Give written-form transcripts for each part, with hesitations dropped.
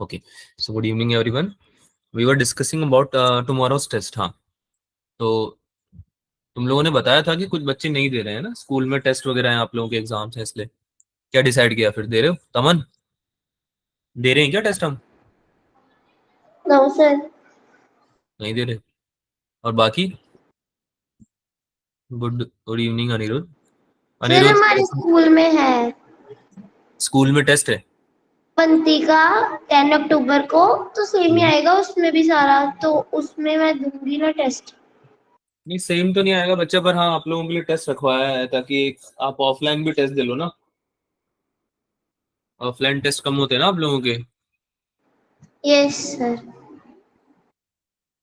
Okay. So good evening, everyone. We were discussing about tomorrow's test. हाँ, तो तुम लोगों ने बताया था कि कुछ बच्चे नहीं दे रहे हैं ना, स्कूल में टेस्ट वगैरह हैं, आप लोगों के एग्जाम्स हैं, इसलिए क्या डिसाइड किया? फिर दे रहे हो? तमन, दे रहे हैं क्या टेस्ट? हम नो सर। नहीं दे रहे। और बाकी good good evening Anirudh. Sir हमारे अनिरुद्ध, स्कूल में है स्कूल में टेस्ट है? पंती का 10 अक्टूबर को, तो सेम ही आएगा उसमें भी सारा, तो उसमें मैं दूंगी ना टेस्ट। नहीं, सेम तो नहीं आएगा बच्चा, पर हाँ, आप लोगों के लिए टेस्ट रखवाया है ताकि आप ऑफलाइन भी टेस्ट दे लो ना। ऑफलाइन टेस्ट कम होते हैं ना आप लोगों के। Yes sir.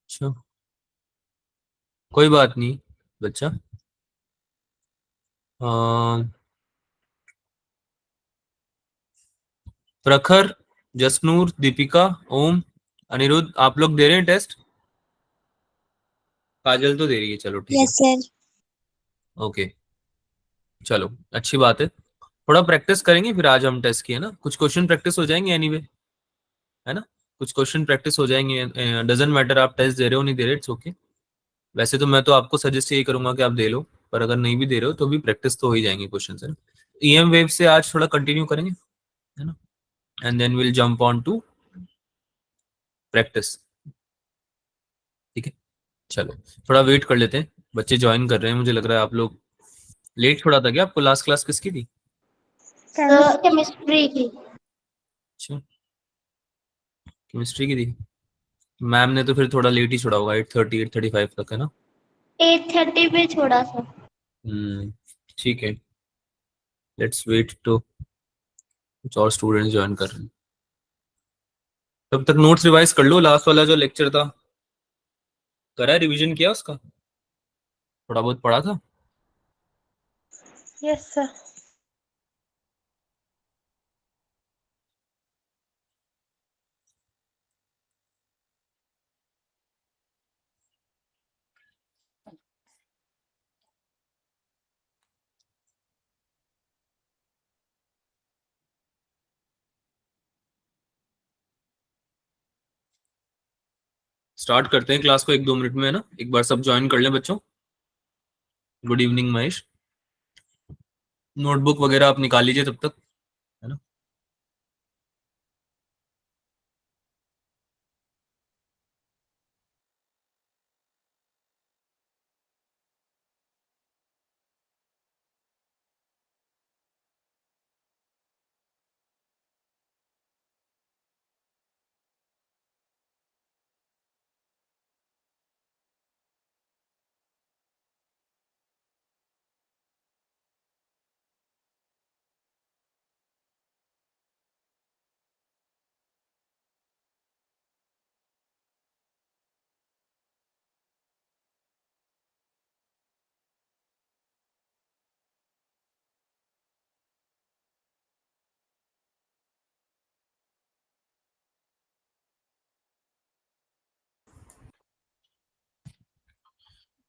अच्छा, कोई बात नहीं बच्चा। प्रखर, जसनूर, दीपिका, ओम, अनिरुद्ध, आप लोग दे रहे हैं टेस्ट? काजल तो दे रही है, चलो ठीक है। Yes sir. ओके, चलो अच्छी बात है। थोड़ा प्रैक्टिस करेंगे फिर आज हम टेस्ट की, है ना? कुछ क्वेश्चन प्रैक्टिस हो जाएंगे एनीवे, है ना? कुछ क्वेश्चन प्रैक्टिस हो जाएंगे, डजेंट मैटर आप टेस्ट दे रहे हो नहीं दे रहे, इट्स ओके। वैसे तो मैं तो आपको सजेस्ट यही करूंगा कि आप दे लो, पर अगर नहीं भी दे रहे हो तो भी प्रैक्टिस तो हो ही जाएंगी क्वेश्चन से। ईएम वेव से आज थोड़ा कंटिन्यू करेंगे, है ना? And then will jump on to practice, ठीक है? चलो थोड़ा वेट कर लेते हैं, बच्चे ज्वाइन कर रहे हैं। मुझे लग रहा है आप लोग लेट थोड़ा था क्या? आपको लास्ट क्लास किसकी थी? सर केमिस्ट्री की। अच्छा, केमिस्ट्री की थी। मैम ने तो फिर थोड़ा लेट ही छोड़ा होगा, 8:30 8:35 तक, है ना? 8:30 पे छोड़ा सर। ठीक है, लेट्स वेट टू कुछ और स्टूडेंट्स ज्वाइन कर रहे हैं। तब तक नोट्स रिवाइज कर लो, लास्ट वाला जो लेक्चर था करा है, रिवीजन किया उसका? थोड़ा बहुत पढ़ा था? Yes sir. स्टार्ट करते हैं क्लास को 1-2 मिनट में, है ना? एक बार सब ज्वाइन कर लें बच्चों। गुड इवनिंग महेश, नोटबुक वगैरह आप निकाल लीजिए तब तक, है ना?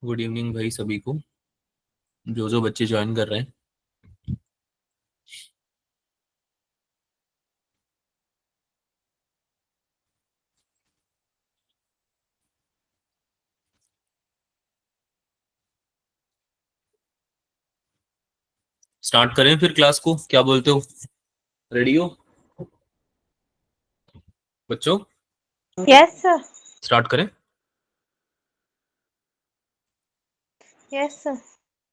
गुड इवनिंग भाई सभी को, जो जो बच्चे ज्वाइन कर रहे हैं। स्टार्ट करें फिर क्लास को, क्या बोलते हो? रेडी हो बच्चों? Yes sir. स्टार्ट करें? Yes sir.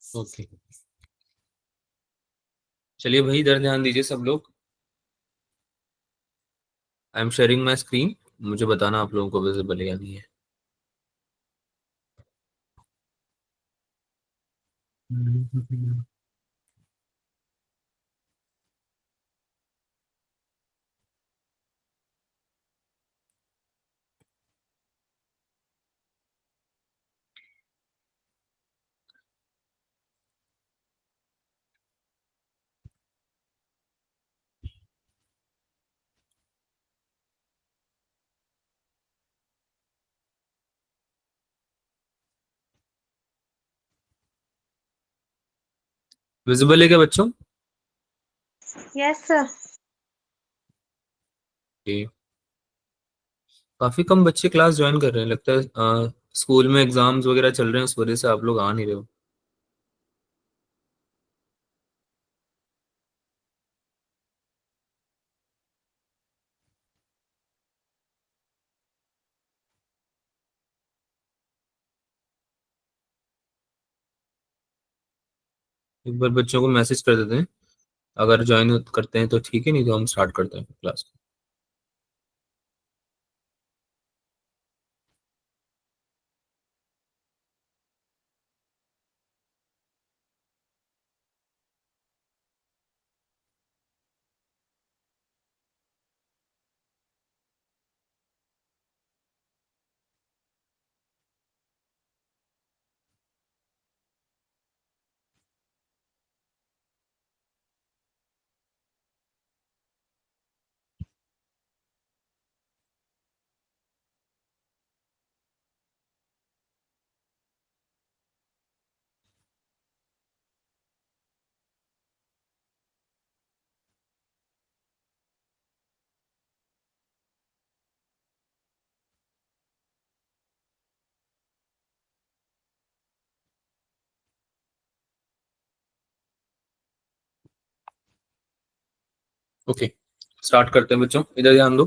ओके, चलिए भाई, इधर ध्यान दीजिए सब लोग। I am sharing my screen, मुझे बताना आप लोगों को विजिबल है या नहीं है। विजिबल है क्या बच्चों? Yes sir. Okay. काफी कम बच्चे क्लास ज्वाइन कर रहे हैं, लगता है स्कूल में एग्जाम्स वगैरह चल रहे हैं, उस वजह से आप लोग आ नहीं रहे हो। एक बार बच्चों को मैसेज कर देते हैं, अगर ज्वाइन करते हैं तो ठीक है, नहीं तो हम स्टार्ट करते हैं क्लास। ओके, स्टार्ट करते हैं बच्चों, इधर ध्यान दो।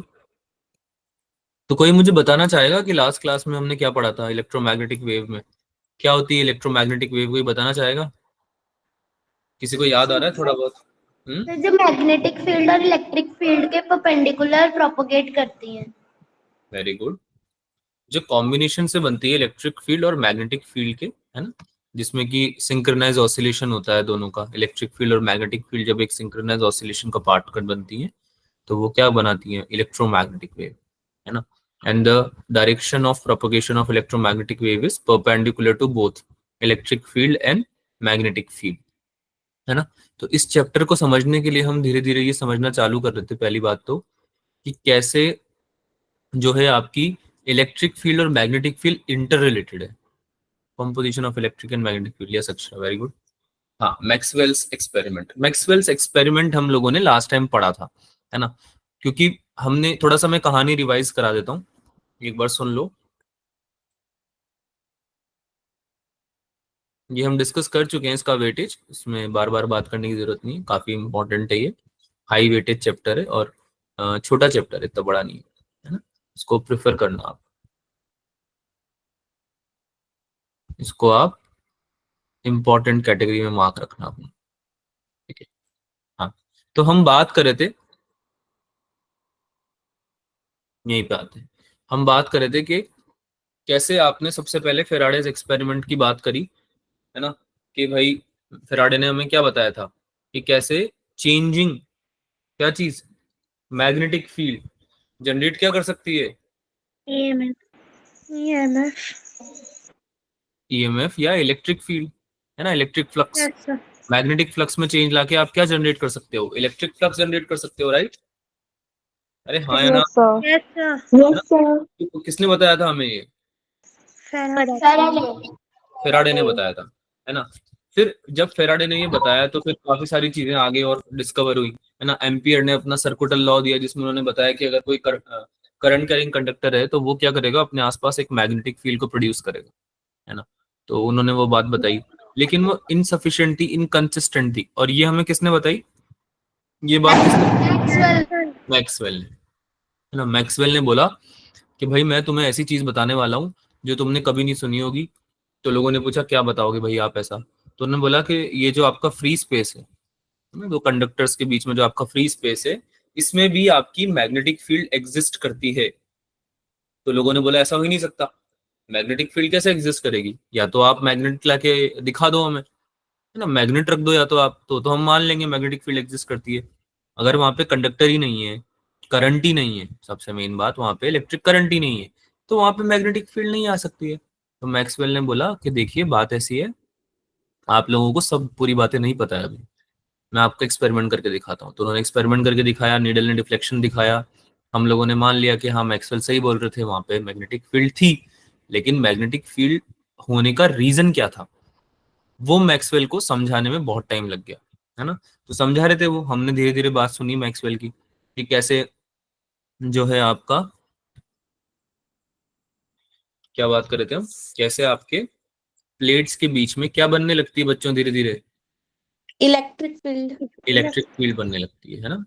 तो कोई मुझे बताना चाहेगा कि लास्ट क्लास में हमने क्या पढ़ा था इलेक्ट्रोमैग्नेटिक वेव में? क्या होती है इलेक्ट्रोमैग्नेटिक वेव, कोई बताना चाहेगा? किसी को याद आ रहा है थोड़ा बहुत? तो जो मैग्नेटिक फील्ड और इलेक्ट्रिक फील्ड के परपेंडिकुलर प्रोपोगेट करती हैं। Very good. जो कॉम्बिनेशन से बनती है इलेक्ट्रिक फील्ड और मैग्नेटिक फील्ड के, है ना, जिसमें कि सिंक्रोनाइज ऑसिलेशन होता है दोनों का, इलेक्ट्रिक फील्ड और मैग्नेटिक फील्ड जब एक सिंक्रोनाइज ऑसिलेशन का पार्ट कर बनती है तो वो क्या बनाती है? इलेक्ट्रोमैग्नेटिक वेव, है ना। And the direction of propagation of electromagnetic wave is perpendicular to both electric field and magnetic field, है ना। तो इस चैप्टर को समझने के लिए हम धीरे धीरे ये समझना चालू कर रहे थे, पहली बात तो कि कैसे जो है आपकी इलेक्ट्रिक फील्ड और मैग्नेटिक फील्ड इंटर रिलेटेड है। Composition of electric and magnetic field, yes Akshara, very good. हाँ, मैक्सवेल्स एक्सपेरिमेंट, मैक्सवेल्स एक्सपेरिमेंट हम लोगों ने लास्ट टाइम पढ़ा था, है ना। क्योंकि हमने थोड़ा सा, मैं कहानी रिवाइज करा देता हूँ, एक बार सुन लो। ये हम डिस्कस कर चुके हैं इसका वेटेज, इसमें बार बार बात करने की जरूरत नहीं है, काफी इंपॉर्टेंट है ये। हाई वेटेज चैप्टर है और छोटा चैप्टर है, इतना बड़ा नहीं है ना। इसको प्रेफर करना आप, इसको आप इंपॉर्टेंट कैटेगरी में मार्क रखना अपना, ठीक है। हाँ, तो हम बात कर रहे थे, यहीं पे आते हैं, हम बात कर रहे थे कि कैसे आपने सबसे पहले फेराडेज एक्सपेरिमेंट की बात करी, है ना, कि भाई फेराडे ने हमें क्या बताया था कि कैसे चेंजिंग, क्या चीज, मैग्नेटिक फील्ड जनरेट क्या कर सकती है? EMF. ईएमएफ या इलेक्ट्रिक फील्ड, है ना, electric flux. Yes, sir. Magnetic flux में चेंज लाके आप क्या जनरेट कर सकते हो? इलेक्ट्रिक फ्लक्स जनरेट कर सकते हो, राइट? अरे हाँ या ना? Yes, sir. Yes, sir. है ना? तो किसने बताया था हमें ये? Faraday. फेराडे ने बताया था, है ना। फिर जब फेराडे ने ये बताया तो फिर काफी सारी चीजें आगे और डिस्कवर हुई, है ना। एम्पियर ने अपना सर्कुटल लॉ दिया, जिसमें उन्होंने बताया कि अगर कोई करंट कैरिंग कंडक्टर है तो वो क्या करेगा, अपने आसपास एक मैग्नेटिक फील्ड को प्रोड्यूस करेगा, है ना। तो उन्होंने वो बात बताई, लेकिन वो इनसफिशिएंट थी, इनकंसिस्टेंट थी, और ये हमें किसने बताई? ये बात किसने? मैक्सवेल ने, है ना। मैक्सवेल ने बोला कि भाई मैं तुम्हें ऐसी चीज बताने वाला हूँ जो तुमने कभी नहीं सुनी होगी। तो लोगों ने पूछा क्या बताओगे भाई आप ऐसा? तो उन्होंने बोला कि ये जो आपका फ्री स्पेस है ना, दो कंडक्टर्स के बीच में जो आपका फ्री स्पेस है, इसमें भी आपकी मैग्नेटिक फील्ड एग्जिस्ट करती है। तो लोगों ने बोला ऐसा हो ही नहीं सकता, मैग्नेटिक फील्ड कैसे एग्जिस्ट करेगी? या तो आप मैग्नेट लाके दिखा दो हमें, है ना, मैग्नेट रख दो, या तो आप तो हम मान लेंगे मैग्नेटिक फील्ड एग्जिस्ट करती है। अगर वहां पे कंडक्टर ही नहीं है, करंट ही नहीं है, सबसे मेन बात वहां पे इलेक्ट्रिक करंट ही नहीं है, तो वहां पे मैग्नेटिक फील्ड नहीं आ सकती है। तो मैक्सवेल ने बोला कि देखिए बात ऐसी है, आप लोगों को सब पूरी बातें नहीं पता है अभी, मैं आपको एक्सपेरिमेंट करके दिखाता हूँ। तो उन्होंने एक्सपेरिमेंट करके दिखाया, नीडल ने डिफ्लेक्शन दिखाया, हम लोगों ने मान लिया कि हाँ मैक्सवेल सही बोल रहे थे, वहां पे मैग्नेटिक फील्ड थी। लेकिन मैग्नेटिक फील्ड होने का रीजन क्या था, वो मैक्सवेल को समझाने में बहुत टाइम लग गया, है ना। तो समझा रहे थे वो, हमने धीरे धीरे बात सुनी मैक्सवेल की कि कैसे जो है आपका क्या बात कर रहे थे हम, कैसे आपके प्लेट्स के बीच में क्या बनने लगती है बच्चों धीरे धीरे? Electric field. इलेक्ट्रिक फील्ड बनने लगती है ना?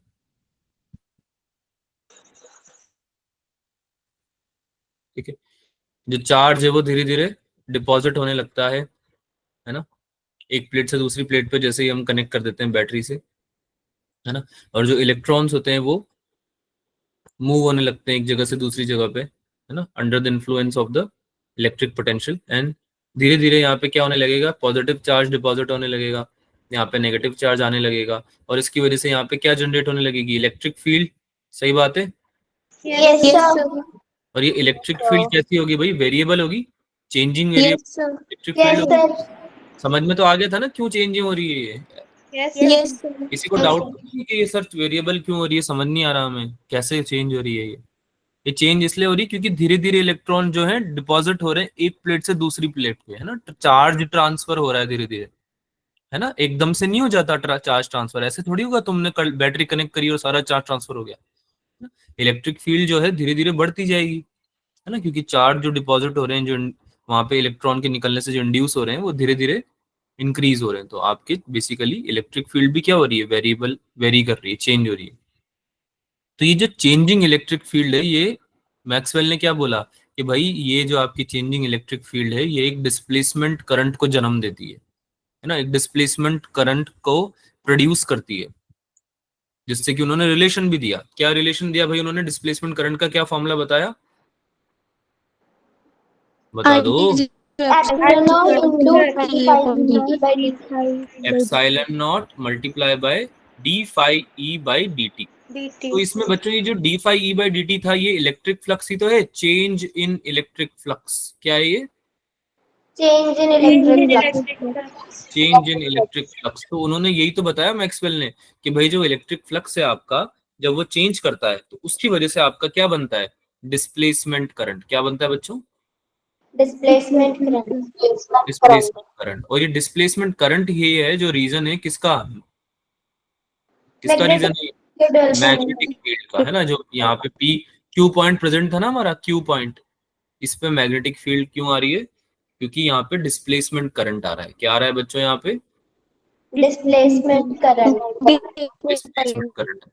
ठीक है, जो चार्ज है वो धीरे धीरे डिपॉजिट होने लगता है ना, एक प्लेट से दूसरी प्लेट पे जैसे ही हम कनेक्ट कर देते हैं बैटरी से, है ना। और जो इलेक्ट्रॉन्स होते हैं वो मूव होने लगते हैं एक जगह से दूसरी जगह पे, है ना, under the influence of the electric potential. And धीरे धीरे यहाँ पे क्या होने लगेगा, पॉजिटिव चार्ज डिपॉजिट होने लगेगा, यहाँ पे नेगेटिव चार्ज आने लगेगा, और इसकी वजह से यहाँ पे क्या जनरेट होने लगेगी, इलेक्ट्रिक फील्ड। सही बात है। Yes sir. और ये इलेक्ट्रिक फील्ड कैसी होगी भाई, वेरिएबल होगी, changing variable yes sir. Electric field yes होगी। सर। समझ में तो आ गया था ना क्यों चेंजिंग हो रही है ये? Yes sir. किसी को डाउट तो नहीं है कि ये सर वेरिएबल क्यों हो रही है, समझ नहीं आ रहा हमें कैसे चेंज हो रही है ये चेंज इसलिए हो रही है क्योंकि धीरे धीरे इलेक्ट्रॉन जो है डिपॉजिट हो रहे हैं एक प्लेट से दूसरी प्लेट पे, है ना, चार्ज ट्रांसफर हो रहा है धीरे धीरे, है ना, एकदम से नहीं हो जाता चार्ज ट्रांसफर, ऐसे थोड़ी होगा तुमने बैटरी कनेक्ट करी और सारा चार्ज ट्रांसफर हो गया। इलेक्ट्रिक फील्ड जो है धीरे धीरे बढ़ती जाएगी, है ना, क्योंकि चार्ज जो डिपॉजिट हो रहे हैं, जो वहां पे इलेक्ट्रॉन के निकलने से जो इंड्यूस हो रहे हैं वो धीरे धीरे इंक्रीज हो रहे हैं। तो आपकी बेसिकली इलेक्ट्रिक फील्ड भी क्या हो रही है, वेरिएबल वेरी कर रही है, चेंज हो रही है। तो ये जो चेंजिंग इलेक्ट्रिक फील्ड है, ये मैक्सवेल ने क्या बोला कि भाई ये जो आपकी चेंजिंग इलेक्ट्रिक फील्ड है ये एक डिस्प्लेसमेंट करंट को जन्म देती है ना, एक डिस्प्लेसमेंट करंट को प्रोड्यूस करती है, जिससे कि उन्होंने रिलेशन भी दिया। क्या रिलेशन दिया भाई उन्होंने, डिस्प्लेसमेंट करंट का क्या फॉर्मूला बताया, बता दो। Epsilon naught into d phi d by d t. Epsilon naught multiply by d phi E by d t. तो इसमें बच्चों ये जो d phi E by d t था ये इलेक्ट्रिक फ्लक्स ही तो है, चेंज इन इलेक्ट्रिक फ्लक्स। क्या है ये, change in electric flux. Change in electric flux. तो उन्होंने यही तो बताया मैक्सवेल ने कि भाई जो इलेक्ट्रिक फ्लक्स है आपका, जब वो चेंज करता है तो उसकी वजह से आपका क्या बनता है, डिस्प्लेसमेंट करंट। क्या बनता है बच्चों, डिस्प्लेसमेंट करंट। Displacement current. और ये डिस्प्लेसमेंट करंट ही है जो रीजन है किसका, किसका रीजन है, मैग्नेटिक फील्ड का, है ना। जो यहाँ पे पी क्यू पॉइंट प्रेजेंट था ना हमारा, क्यू पॉइंट, इस पे मैग्नेटिक फील्ड क्यों आ रही है, क्योंकि यहाँ पे डिस्प्लेसमेंट करंट आ रहा है। क्या आ रहा है बच्चों यहाँ पे, डिस्प्लेसमेंट करंट। डिस्प्लेसमेंट करंट,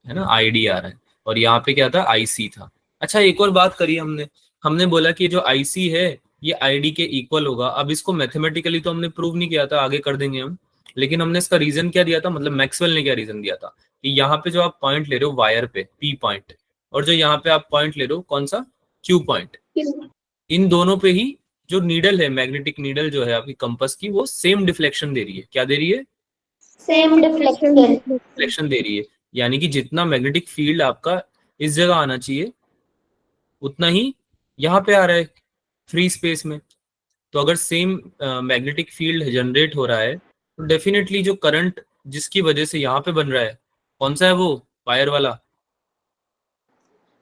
है ना, आईडी आ रहा है। और यहाँ पे क्या था, आईसी था। अच्छा एक और बात करी हमने, हमने बोला कि जो आईसी है ये आईडी के इक्वल होगा। अब इसको मैथमेटिकली तो हमने प्रूव नहीं किया था, आगे कर देंगे हम, लेकिन हमने इसका रीजन क्या दिया था, मतलब मैक्सवेल ने क्या रीजन दिया था कि यहाँ पे जो आप पॉइंट ले रहे हो वायर पे पी पॉइंट, और जो यहाँ पे आप पॉइंट ले रहे हो कौन सा, क्यू पॉइंट, इन दोनों पे ही जो नीडल है, मैग्नेटिक नीडल जो है आपकी कंपास की, वो सेम डिफ्लेक्शन दे रही है। क्या दे रही है, सेम डिफ्लेक्शन। डिफ्लेक्शन दे रही है। यानी कि जितना मैग्नेटिक फील्ड आपका इस जगह आना चाहिए उतना ही यहाँ पे आ रहा है फ्री स्पेस में। तो अगर सेम मैग्नेटिक फील्ड जनरेट हो रहा है तो डेफिनेटली जो करंट जिसकी वजह से यहाँ पे बन रहा है कौन सा है, वो वायर वाला,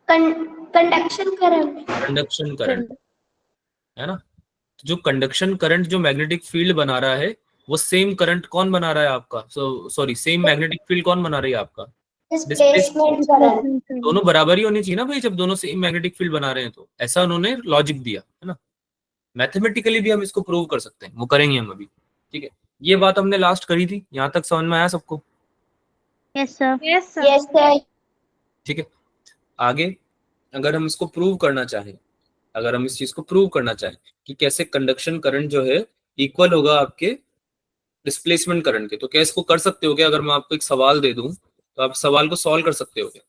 कंडक्शन करंट। कंडक्शन करंट, है ना। तो जो कंडक्शन करंट जो मैग्नेटिक फील्ड बना रहा है वो सेम करंट कौन बना रहा है आपका, सॉरी सेम मैग्नेटिक फील्ड कौन बना रही है आपका, डिस्प्लेस। Displacement current. दोनों बराबर ही होनी चाहिए ना भाई, जब दोनों सेम मैग्नेटिक फील्ड बना रहे हैं तो ऐसा उन्होंने लॉजिक दिया, है ना। मैथमेटिकली भी हम इसको प्रूव कर सकते हैं, वो करेंगे हम अभी, ठीक है। ये बात हमने लास्ट करी थी, यहाँ तक समझ में आया सबको, यस सर। Yes sir. ठीक है। आगे अगर हम इसको प्रूव करना चाहें, अगर हम इस चीज को प्रूव करना चाहें कि कैसे कंडक्शन करंट जो है इक्वल होगा आपके डिस्प्लेसमेंट करंट के, तो क्या इसको कर सकते हो क्या, अगर मैं आपको एक सवाल दे दूं तो आप सवाल को सॉल्व कर सकते हो क्या,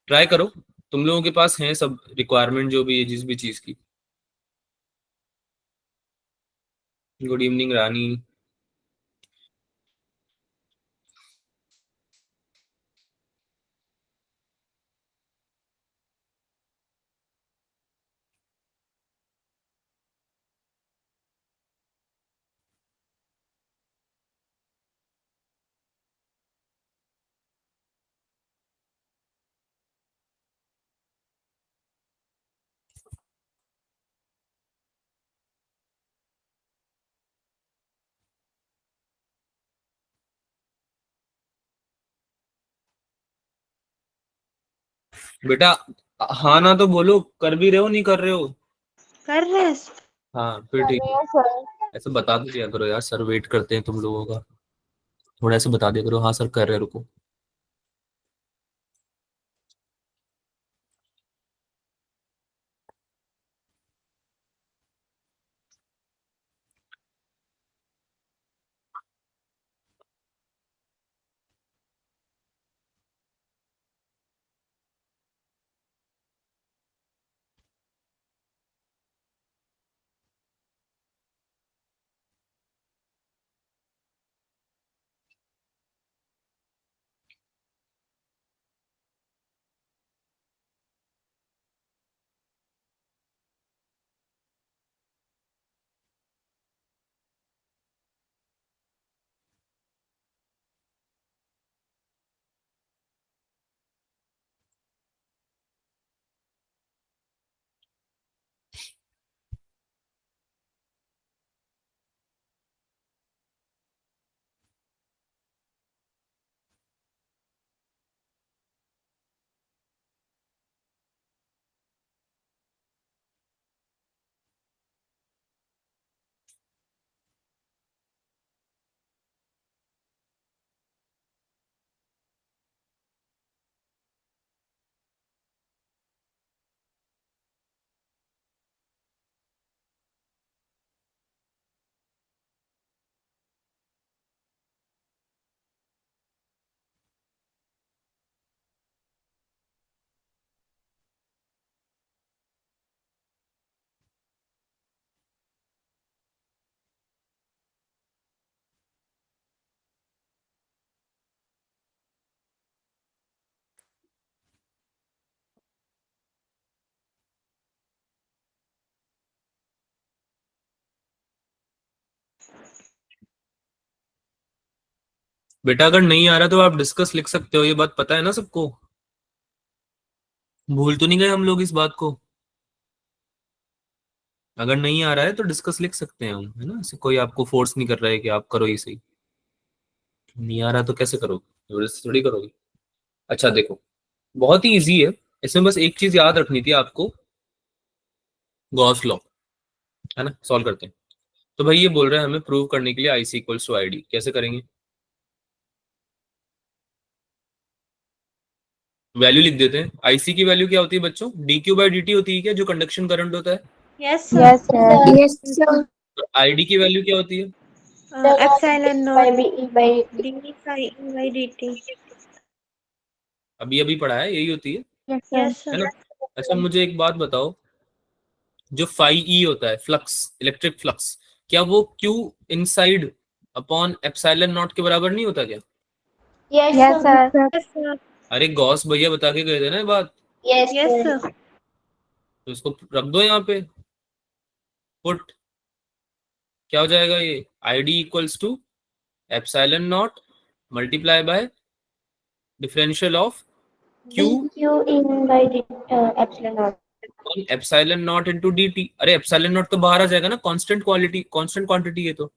ट्राई करो। तुम लोगों के पास है सब रिक्वायरमेंट जो भी है जिस भी चीज की। गुड इवनिंग रानी। बेटा हाँ ना तो बोलो, कर भी रहे हो नहीं कर रहे हो? कर रहे हैं। हाँ फिर ठीक है। ऐसे बता तो दिया करो यार, सर वेट करते हैं तुम लोगों का। थोड़ा ऐसे बता दिया करो, हाँ सर कर रहे हैं, रुको। बेटा अगर नहीं आ रहा तो आप डिस्कस लिख सकते हो, ये बात पता है ना सबको? भूल तो नहीं गए हम लोग इस बात को? अगर नहीं आ रहा है तो डिस्कस लिख सकते हैं हम, है ना? ऐसे कोई आपको फोर्स नहीं कर रहा है कि आप करो ही सही। नहीं आ रहा तो कैसे करोगे, जबरदस्ती थोड़ी करोगे। अच्छा देखो, बहुत ही इजी है। इसमें बस एक चीज याद रखनी थी आपको, गॉस लॉ, है ना? सॉल्व करते हैं। तो भाई ये बोल रहा है हमें प्रूव करने के लिए आई सी इक्वल्स टू आई डी, कैसे करेंगे? वैल्यू लिख देते हैं। आईसी की वैल्यू क्या होती है बच्चों? D q by d t होती है क्या, जो कंडक्शन करंट होता है? Yes sir. Yes, sir. Yes, sir. तो आईडी की वैल्यू क्या होती है? Epsilon by naught b e by d phi E by d t. अभी अभी पढ़ा है, यही होती है Yes, sir. यस है सर। ना? अच्छा मुझे एक बात बताओ, जो फाई ई होता है फ्लक्स, इलेक्ट्रिक फ्लक्स, क्या वो Q inside upon epsilon not के बराबर नहीं होता क्या? yes, Yes, sir. sir. Yes sir. अरे गॉस भैया बता के गए थे ना ये बात। Yes, yes sir. सर। तो इसको रख दो यहाँ पे, पुट। क्या हो जाएगा ये? I d equals to epsilon naught multiply by differential of q dq in by epsilon naught. Epsilon naught into d t. अरे एप्सिलॉन नॉट तो बाहर आ जाएगा ना, कांस्टेंट क्वालिटी, कांस्टेंट क्वांटिटी है तो।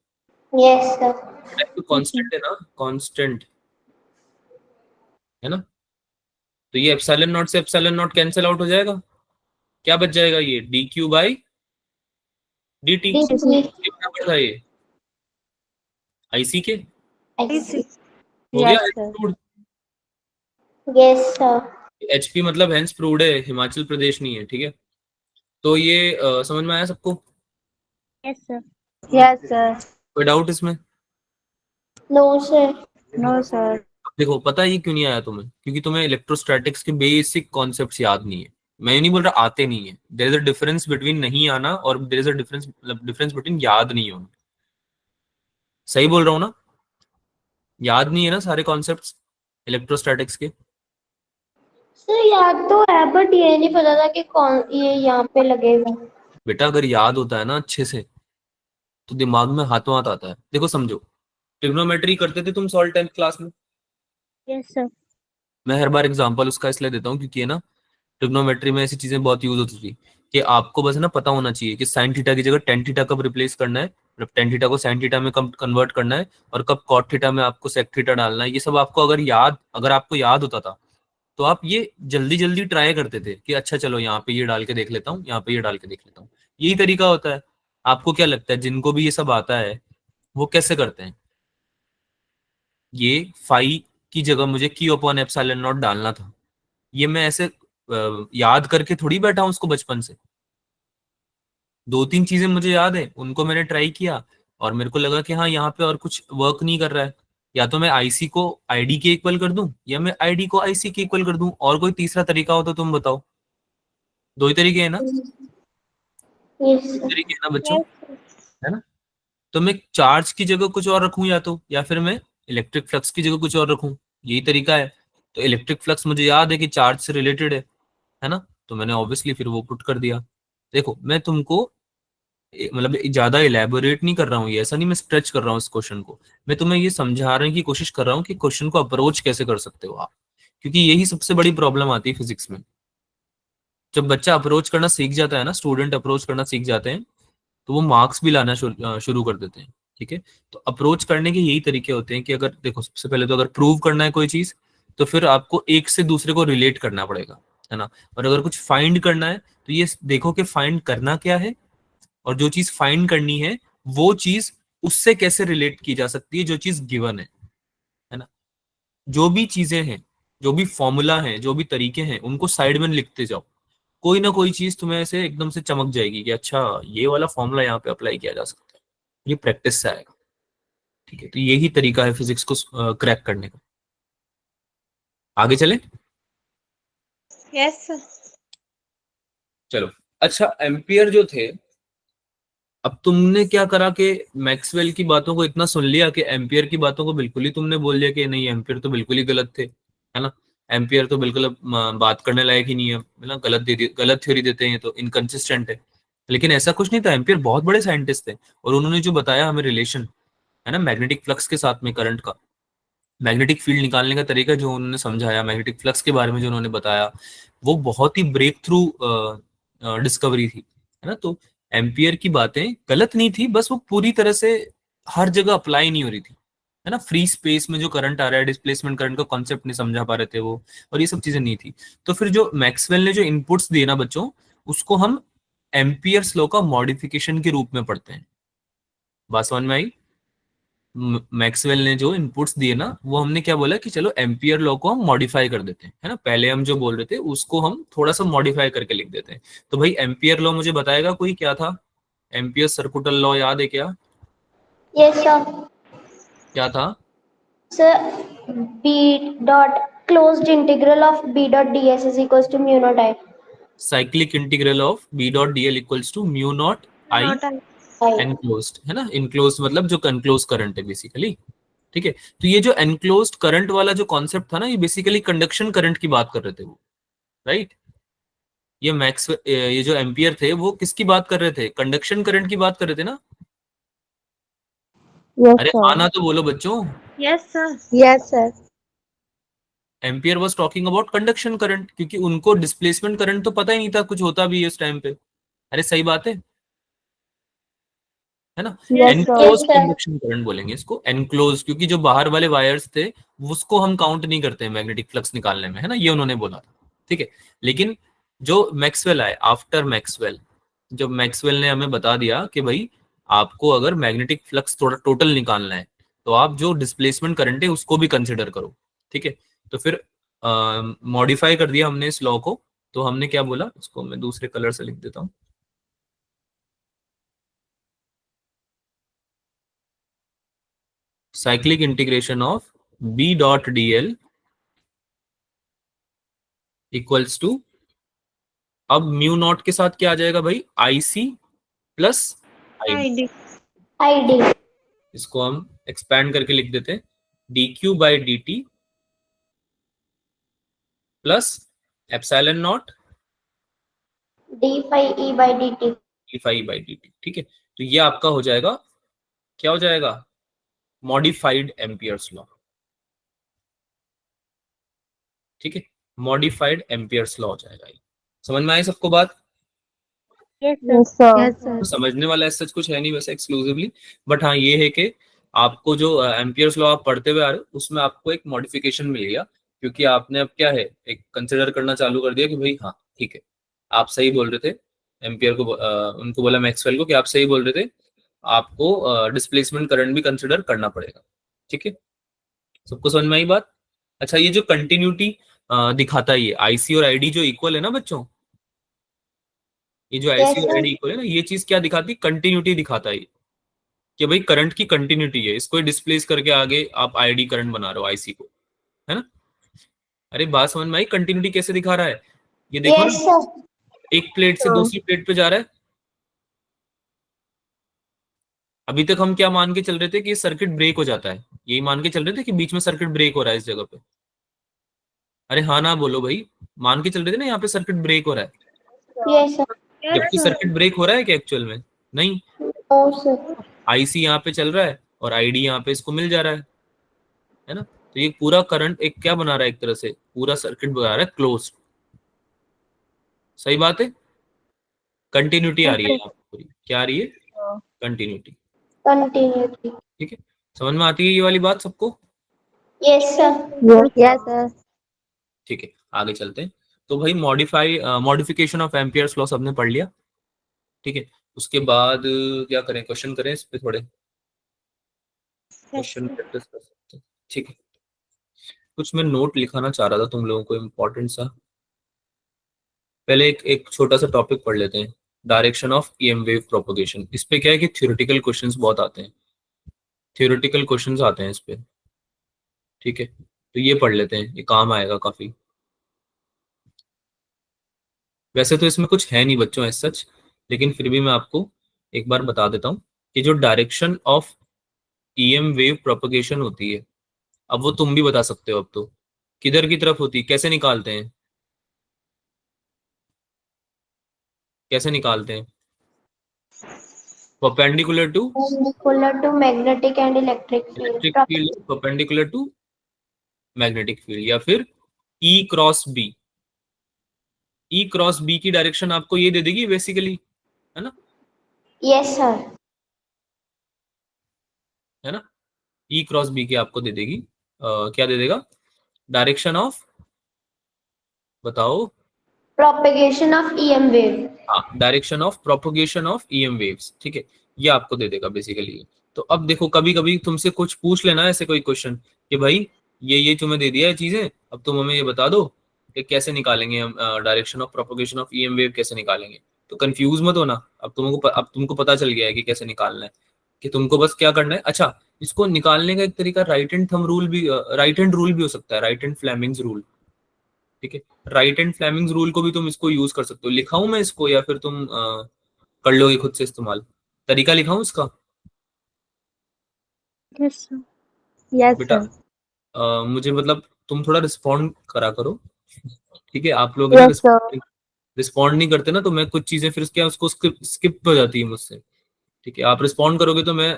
Yes, sir. तो कांस्टेंट है ना, कांस्टेंट, है ना? तो ये एप्सिलॉन नॉट से एप्सिलॉन नॉट कैंसिल आउट हो जाएगा। क्या बच जाएगा? ये D q by d T. dq बराबर था ये आईसी के। x. हो गया? Yes, sir. Yes, sir. HP मतलब हेंस प्रूव्ड है, हिमाचल प्रदेश नहीं है, ठीक है? तो ये समझ में आया सबको? Yes sir. Yes, sir. कोई डाउट इसमें? No, sir. No, sir. देखो पता है ये क्यों नहीं आया तुम्हें? क्योंकि तुम्हें इलेक्ट्रोस्टैटिक्स के बेसिक कॉन्सेप्ट्स याद नहीं है। मैं ये नहीं बोल रहा आते नहीं है, there is a difference between नहीं आना और देयर इज अ डिफरेंस, मतलब डिफरेंस बिटवीन याद नहीं होना। सही बोल रहा हूँ ना? याद नहीं है ना सारे कॉन्सेप्ट्स इलेक्ट्रोस्टैटिक्स के? सर याद तो है बट ये नहीं पता था कि कौन ये यहाँ पे लगेगा। बेटा अगर याद होता है ना अच्छे से तो दिमाग में हाथों हाथ आता है। देखो समझो, ट्रिग्नोमेट्री करते थे तुम सॉल्व 10th क्लास में। Yes sir. मैं हर बार एग्जांपल उसका इसलिए देता हूँ क्योंकि है ना, ट्रिग्नोमेट्री में ऐसी चीजें बहुत यूज होती थी कि आपको बस है ना पता होना चाहिए कि साइन थीटा की जगह टेन थीटा कब रिप्लेस करना है, मतलब टेन थीटा को साइन थीटा में कब कन्वर्ट करना है, और कब कॉट थीटा में आपको सेक थीटा डालना है। ये सब आपको अगर आपको याद होता था तो आप ये जल्दी जल्दी ट्राई करते थे कि अच्छा चलो यहाँ पे ये डाल के देख लेता हूँ, यहाँ पे ये डाल के देख लेता हूँ। यही तरीका होता है। आपको क्या लगता है जिनको भी ये सब आता है वो कैसे करते हैं? ये फाई की जगह मुझे क्यू अपॉन एप्सिलॉन नॉट डालना था, ये मैं ऐसे याद करके थोड़ी बैठा हूँ उसको बचपन से। दो तीन चीजें मुझे याद है, उनको मैंने ट्राई किया और मेरे को लगा कि हाँ यहाँ पे और कुछ वर्क नहीं कर रहा है। या तो मैं आईसी को आईडी के इक्वल कर दूं या मैं आईडी को आईसी के इक्वल कर दूं, और कोई तीसरा तरीका हो तो तुम बताओ। दो ही तरीके हैं ना? यस दो सर। तरीके हैं ना बच्चों, Yes, sir. है ना? तो मैं चार्ज की जगह कुछ और रखूं या फिर मैं इलेक्ट्रिक फ्लक्स की जगह कुछ और रखूं, यही तरीका है। तो इलेक्ट्रिक फ्लक्स मुझे याद है कि चार्ज से रिलेटेड है ना? तो मैंने ऑब्वियसली फिर वो पुट कर दिया। देखो मैं तुमको मतलब ज्यादा इलेबोरेट नहीं कर रहा हूँ, ये ऐसा नहीं मैं स्ट्रेच कर रहा हूँ इस क्वेश्चन को। मैं तुम्हें ये समझाने की कोशिश कर रहा हूँ कि क्वेश्चन को अप्रोच कैसे कर सकते हो आप, क्योंकि यही सबसे बड़ी प्रॉब्लम आती है फिजिक्स में। जब बच्चा अप्रोच करना सीख जाता है ना, स्टूडेंट अप्रोच करना सीख जाते हैं, तो वो मार्क्स भी लाना शुरू कर देते हैं। ठीक है, तो अप्रोच करने के यही तरीके होते हैं कि अगर देखो सबसे पहले तो अगर प्रूव करना है कोई चीज, तो फिर आपको एक से दूसरे को रिलेट करना पड़ेगा, है ना? और अगर कुछ फाइंड करना है तो ये देखो कि फाइंड करना क्या है, और जो चीज फाइंड करनी है वो चीज उससे कैसे रिलेट की जा सकती है जो चीज गिवन है ना? जो भी चीजें हैं, जो भी फॉर्मूला है, जो भी तरीके हैं, उनको साइड में लिखते जाओ। कोई ना कोई चीज तुम्हें ऐसे एकदम से चमक जाएगी कि अच्छा ये वाला फॉर्मूला यहाँ पे अप्लाई किया जा सकता है। ये प्रैक्टिस से आएगा। ठीक है, तो यही तरीका है फिजिक्स को क्रैक करने का। आगे चले? Yes, sir. चलो। अच्छा, एम्पियर जो थे, अब तुमने क्या करा कि मैक्सवेल की बातों को इतना सुन लिया कि एम्पियर की बातों को बिल्कुल ही तुमने बोल दिया कि नहीं एम्पियर तो बिल्कुल ही गलत थे, है ना? एम्पियर तो बिल्कुल अब बात करने लायक ही नहीं है ना, गलत थ्योरी देते हैं तो इनकंसिस्टेंट है। लेकिन ऐसा कुछ नहीं था, एम्पियर बहुत बड़े साइंटिस्ट थे और उन्होंने जो बताया हमें रिलेशन, है ना, मैग्नेटिक फ्लक्स के साथ में करंट का, मैग्नेटिक फील्ड निकालने का तरीका जो उन्होंने समझाया, मैग्नेटिक फ्लक्स के बारे में जो उन्होंने बताया, वो बहुत ही ब्रेक थ्रू डिस्कवरी थी, है ना? तो एम्पियर की बातें गलत नहीं थी, बस वो पूरी तरह से हर जगह अप्लाई नहीं हो रही थी, है ना? फ्री स्पेस में जो करंट आ रहा है, डिस्प्लेसमेंट करंट का कॉन्सेप्ट नहीं समझा पा रहे थे वो, और ये सब चीजें नहीं थी। तो फिर जो मैक्सवेल ने जो इनपुट्स दिए ना बच्चों, उसको हम एम्पियर्स लॉ का मॉडिफिकेशन के रूप में पढ़ते हैं। बात समझ में आई? मैक्सवेल ने जो इनपुट्स दिए ना, वो हमने क्या बोला कि चलो एम्पियर लॉ को हम मॉडिफाई कर देते हैं, है ना? पहले हम जो बोल रहे थे उसको हम थोड़ा सा मॉडिफाई करके लिख देते हैं। तो भाई एम्पियर लॉ मुझे बताएगा कोई क्या था? एम्पियर सर्कुटल लॉ याद है क्या? Yes sir. क्या था? Sir b dot closed integral of b dot ds is equals to mu naught I. Cyclic integral of B dot d l equals to mu naught I Not I. Enclosed, है ना? Enclose मतलब जो कनक्लोज current है basically. ठीक है, तो ये जो एनक्लोज्ड करंट वाला जो कॉन्सेप्ट था ना, ये बेसिकली कंडक्शन करंट की बात कर रहे थे वो, राइट? ये जो एम्पियर थे वो किसकी बात कर रहे थे? कंडक्शन करंट की बात कर रहे थे ना? Yes, अरे sir. आना तो बोलो बच्चों। Yes, sir. Yes, sir. Ampere was talking about conduction current, क्योंकि उनको डिस्प्लेसमेंट करंट तो पता ही नहीं था कुछ होता भी है उस टाइम पे। अरे सही बात है ना? Yes, Yes sir. Enclose sir. Conduction current बोलेंगे इसको, एनक्लोज, क्योंकि जो बाहर वाले वायर्स थे उसको हम काउंट नहीं करते हैं मैग्नेटिक फ्लक्स निकालने में, है ना? ये उन्होंने बोला था। ठीक है, लेकिन जो मैक्सवेल आए आफ्टर मैक्सवेल, जब मैक्सवेल ने हमें बता दिया कि भाई आपको अगर मैग्नेटिक फ्लक्स थोड़ा टोटल निकालना है तो आप जो डिस्प्लेसमेंट करंट है उसको भी कंसिडर करो। ठीक है, तो फिर मॉडिफाई कर दिया हमने इस लॉ को। तो हमने क्या बोला, इसको मैं दूसरे कलर से लिख देता हूँ। Cyclic integration of B dot d l equals to, अब म्यू नॉट के साथ क्या आ जाएगा भाई? I c plus I. ID. id इसको हम एक्सपैंड करके लिख देते हैं, d q by d t plus epsilon naught d phi e by dt. D phi by d t. ठीक है, तो ये आपका हो जाएगा, क्या हो जाएगा? Modified Ampere's law. ठीक है, मॉडिफाइड एम्पियर्स लॉ हो जाएगा ये। समझ में आई सबको बात? Yes, sir. Yes, sir. Yes, sir. तो समझने वाला ऐसा कुछ है नहीं वैसे एक्सक्लूसिवली, बट हाँ ये है कि आपको जो एम्पियर्स लॉ आप पढ़ते हुए आ रहे हो उसमें आपको एक मॉडिफिकेशन मिल गया क्योंकि आपने अब क्या है, एक कंसिडर करना चालू कर दिया कि भाई हाँ ठीक है, आप सही बोल रहे थे। एम्पियर को उनको बोला मैक्सवेल को कि आप सही बोल रहे थे, आपको डिस्प्लेसमेंट करंट भी कंसिडर करना पड़ेगा। ठीक है, सबको समझ में आई बात? अच्छा, ये जो कंटिन्यूटी दिखाता है, ये आईसी और आईडी जो इक्वल है ना बच्चों, ये जो यस आईसी और सर। आईडी इक्वल है ना, ये चीज क्या दिखाती है? कंटिन्यूटी दिखाता है ये, कि भाई करंट की कंटिन्यूटी है, इसको डिस्प्लेस करके आगे आप आईडी करंट बना रहे हो आईसी को, है ना? अरे बात समझ में आई? कंटिन्यूटी कैसे दिखा रहा है, ये देखो यस ना, सर। एक प्लेट से दूसरी प्लेट पे जा रहा है। अभी तक हम क्या मान के चल रहे थे कि सर्किट ब्रेक हो जाता है, यही मान के चल रहे थे कि बीच में सर्किट ब्रेक हो रहा है इस जगह पे। अरे हाँ ना बोलो भाई, मान के चल रहे थे ना यहाँ पे सर्किट ब्रेक हो रहा है, यस सर। Yes, जबकि sir. सर्किट ब्रेक हो रहा है क्या एक्चुअल में? नहीं, नो सर। आईसी यहाँ पे चल रहा है और आईडी यहाँ पे इसको मिल जा रहा है ना? तो ये पूरा करंट एक क्या बना रहा है, एक तरह से पूरा सर्किट बना रहा है क्लोज। सही बात है, कंटिन्यूटी आ रही है यहाँ पे पूरी, क्या आ रही है? कंटिन्यूटी। कंटिन्यूटी। ठीक है, समझ में आती है ये वाली बात सबको? Yes sir. Yes, sir. ठीक है, आगे चलते हैं। तो भाई मॉडिफिकेशन ऑफ एम्पियर्स लॉ सबने पढ़ लिया। ठीक है, उसके बाद क्या करें, क्वेश्चन करें इस पे थोड़े, क्वेश्चन प्रैक्टिस कर सकते हैं। ठीक है, कुछ मैं नोट लिखाना चाह रहा था तुम लोगों को, इम्पोर्टेंट सा। पहले एक एक छोटा सा टॉपिक पढ़ लेते हैं, direction of EM wave propagation. इस पे क्या है कि थ्योरेटिकल क्वेश्चंस बहुत आते हैं, थ्योरेटिकल क्वेश्चंस आते हैं इस पे। ठीक है, तो ये पढ़ लेते हैं, ये काम आएगा काफी। वैसे तो इसमें कुछ है नहीं बच्चों एज सच, लेकिन फिर भी मैं आपको एक बार बता देता हूँ कि जो direction of EM wave propagation होती है, अब वो तुम भी बता सकते हो अब तो, किधर की तरफ होती है, कैसे निकालते हैं, कैसे निकालते हैं? Perpendicular to Perpendicular to magnetic and electric field. Electric field, perpendicular to magnetic field, या फिर E cross B. E cross B की डायरेक्शन आपको ये दे देगी बेसिकली, है ना? Yes sir. है ना, ई क्रॉस बी की आपको दे देगी, क्या दे देगा? डायरेक्शन ऑफ, बताओ। Propagation of EM wave. हाँ, direction of propagation of EM waves. ठीक है, ये आपको दे देगा बेसिकली। तो अब देखो, कभी कभी तुमसे कुछ पूछ लेना ऐसे कोई क्वेश्चन कि भाई ये तुम्हें दे दिया है चीजें, अब तुम हमें ये बता दो कि कैसे निकालेंगे हम direction of propagation of EM wave, कैसे निकालेंगे। तो कंफ्यूज मत होना, अब तुमको पता चल गया है कि कैसे निकालना है, कि तुमको बस क्या करना है। अच्छा, इसको निकालने का एक तरीका राइट हैंड थंब रूल भी, राइट हैंड रूल भी हो सकता है, राइट हैंड फ्लेमिंग्स रूल। ठीक है, राइट हैंड फ्लेमिंग्स रूल को भी तुम इसको यूज कर सकते हो। लिखाऊं मैं इसको या फिर तुम कर लोगे खुद से इस्तेमाल? तरीका लिखाऊं इसका? Yes, sir. Yes, बेटा sir. मुझे मतलब तुम थोड़ा रिस्पॉन्ड करा करो। ठीक है, आप लोग ना Yes, sir. रिस्पॉन्ड नहीं करते ना, तो मैं कुछ चीजें फिर क्या उसको स्किप हो जाती है मुझसे। ठीक है, आप रिस्पॉन्ड करोगे तो मैं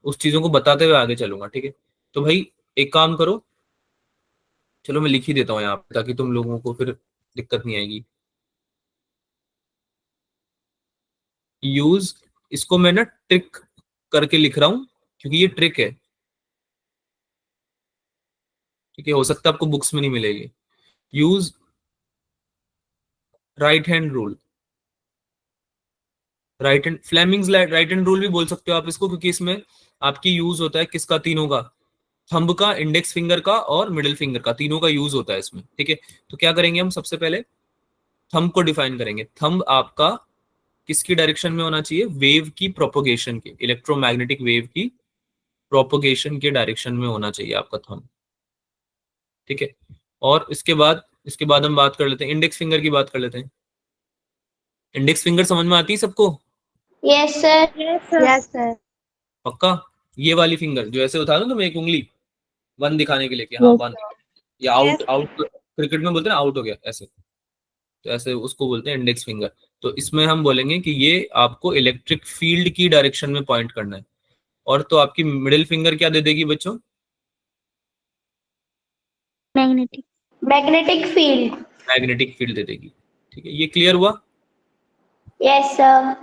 उस चीजों को बताते हुए आगे चलूंगा। ठीक है, तो भाई एक काम करो, चलो मैं लिख ही देता हूँ यहाँ पे, ताकि तुम लोगों को फिर दिक्कत नहीं आएगी। यूज, इसको मैं ना ट्रिक करके लिख रहा हूँ, क्योंकि ये ट्रिक है। ठीक है, हो सकता है आपको बुक्स में नहीं मिलेगी। Use right hand rule, right hand Fleming's right hand rule भी बोल सकते हो आप इसको, क्योंकि इसमें आपकी यूज होता है किसका? तीनों का, थंब का, इंडेक्स फिंगर का और मिडिल फिंगर का, तीनों का यूज होता है इसमें। ठीक है, तो क्या करेंगे हम, सबसे पहले थंब को डिफाइन करेंगे। थंब आपका किसकी डायरेक्शन में होना चाहिए? वेव की प्रोपोगेशन के, इलेक्ट्रोमैग्नेटिक वेव की प्रोपोगेशन के डायरेक्शन में होना चाहिए आपका थंब। ठीक है, और इसके बाद हम बात कर लेते हैं, इंडेक्स फिंगर की बात कर लेते हैं। इंडेक्स फिंगर समझ में आती है सबको? Yes sir. Yes, sir. Yes, sir. पक्का? ये वाली फिंगर जो ऐसे उठा दो तुम एक उंगली, वन दिखाने के लिए कि हाँ Yes, वन, या आउट, Yes. आउट क्रिकेट में बोलते हैं आउट हो गया ऐसे, तो ऐसे उसको बोलते हैं इंडेक्स फिंगर। तो इसमें हम बोलेंगे कि ये आपको इलेक्ट्रिक फील्ड की डायरेक्शन में पॉइंट करना है। और तो आपकी मिडिल फिंगर क्या दे देगी बच्चों? Magnetic. Magnetic field. Magnetic field दे देगी। ठीक है, ये क्लियर हुआ? Yes sir.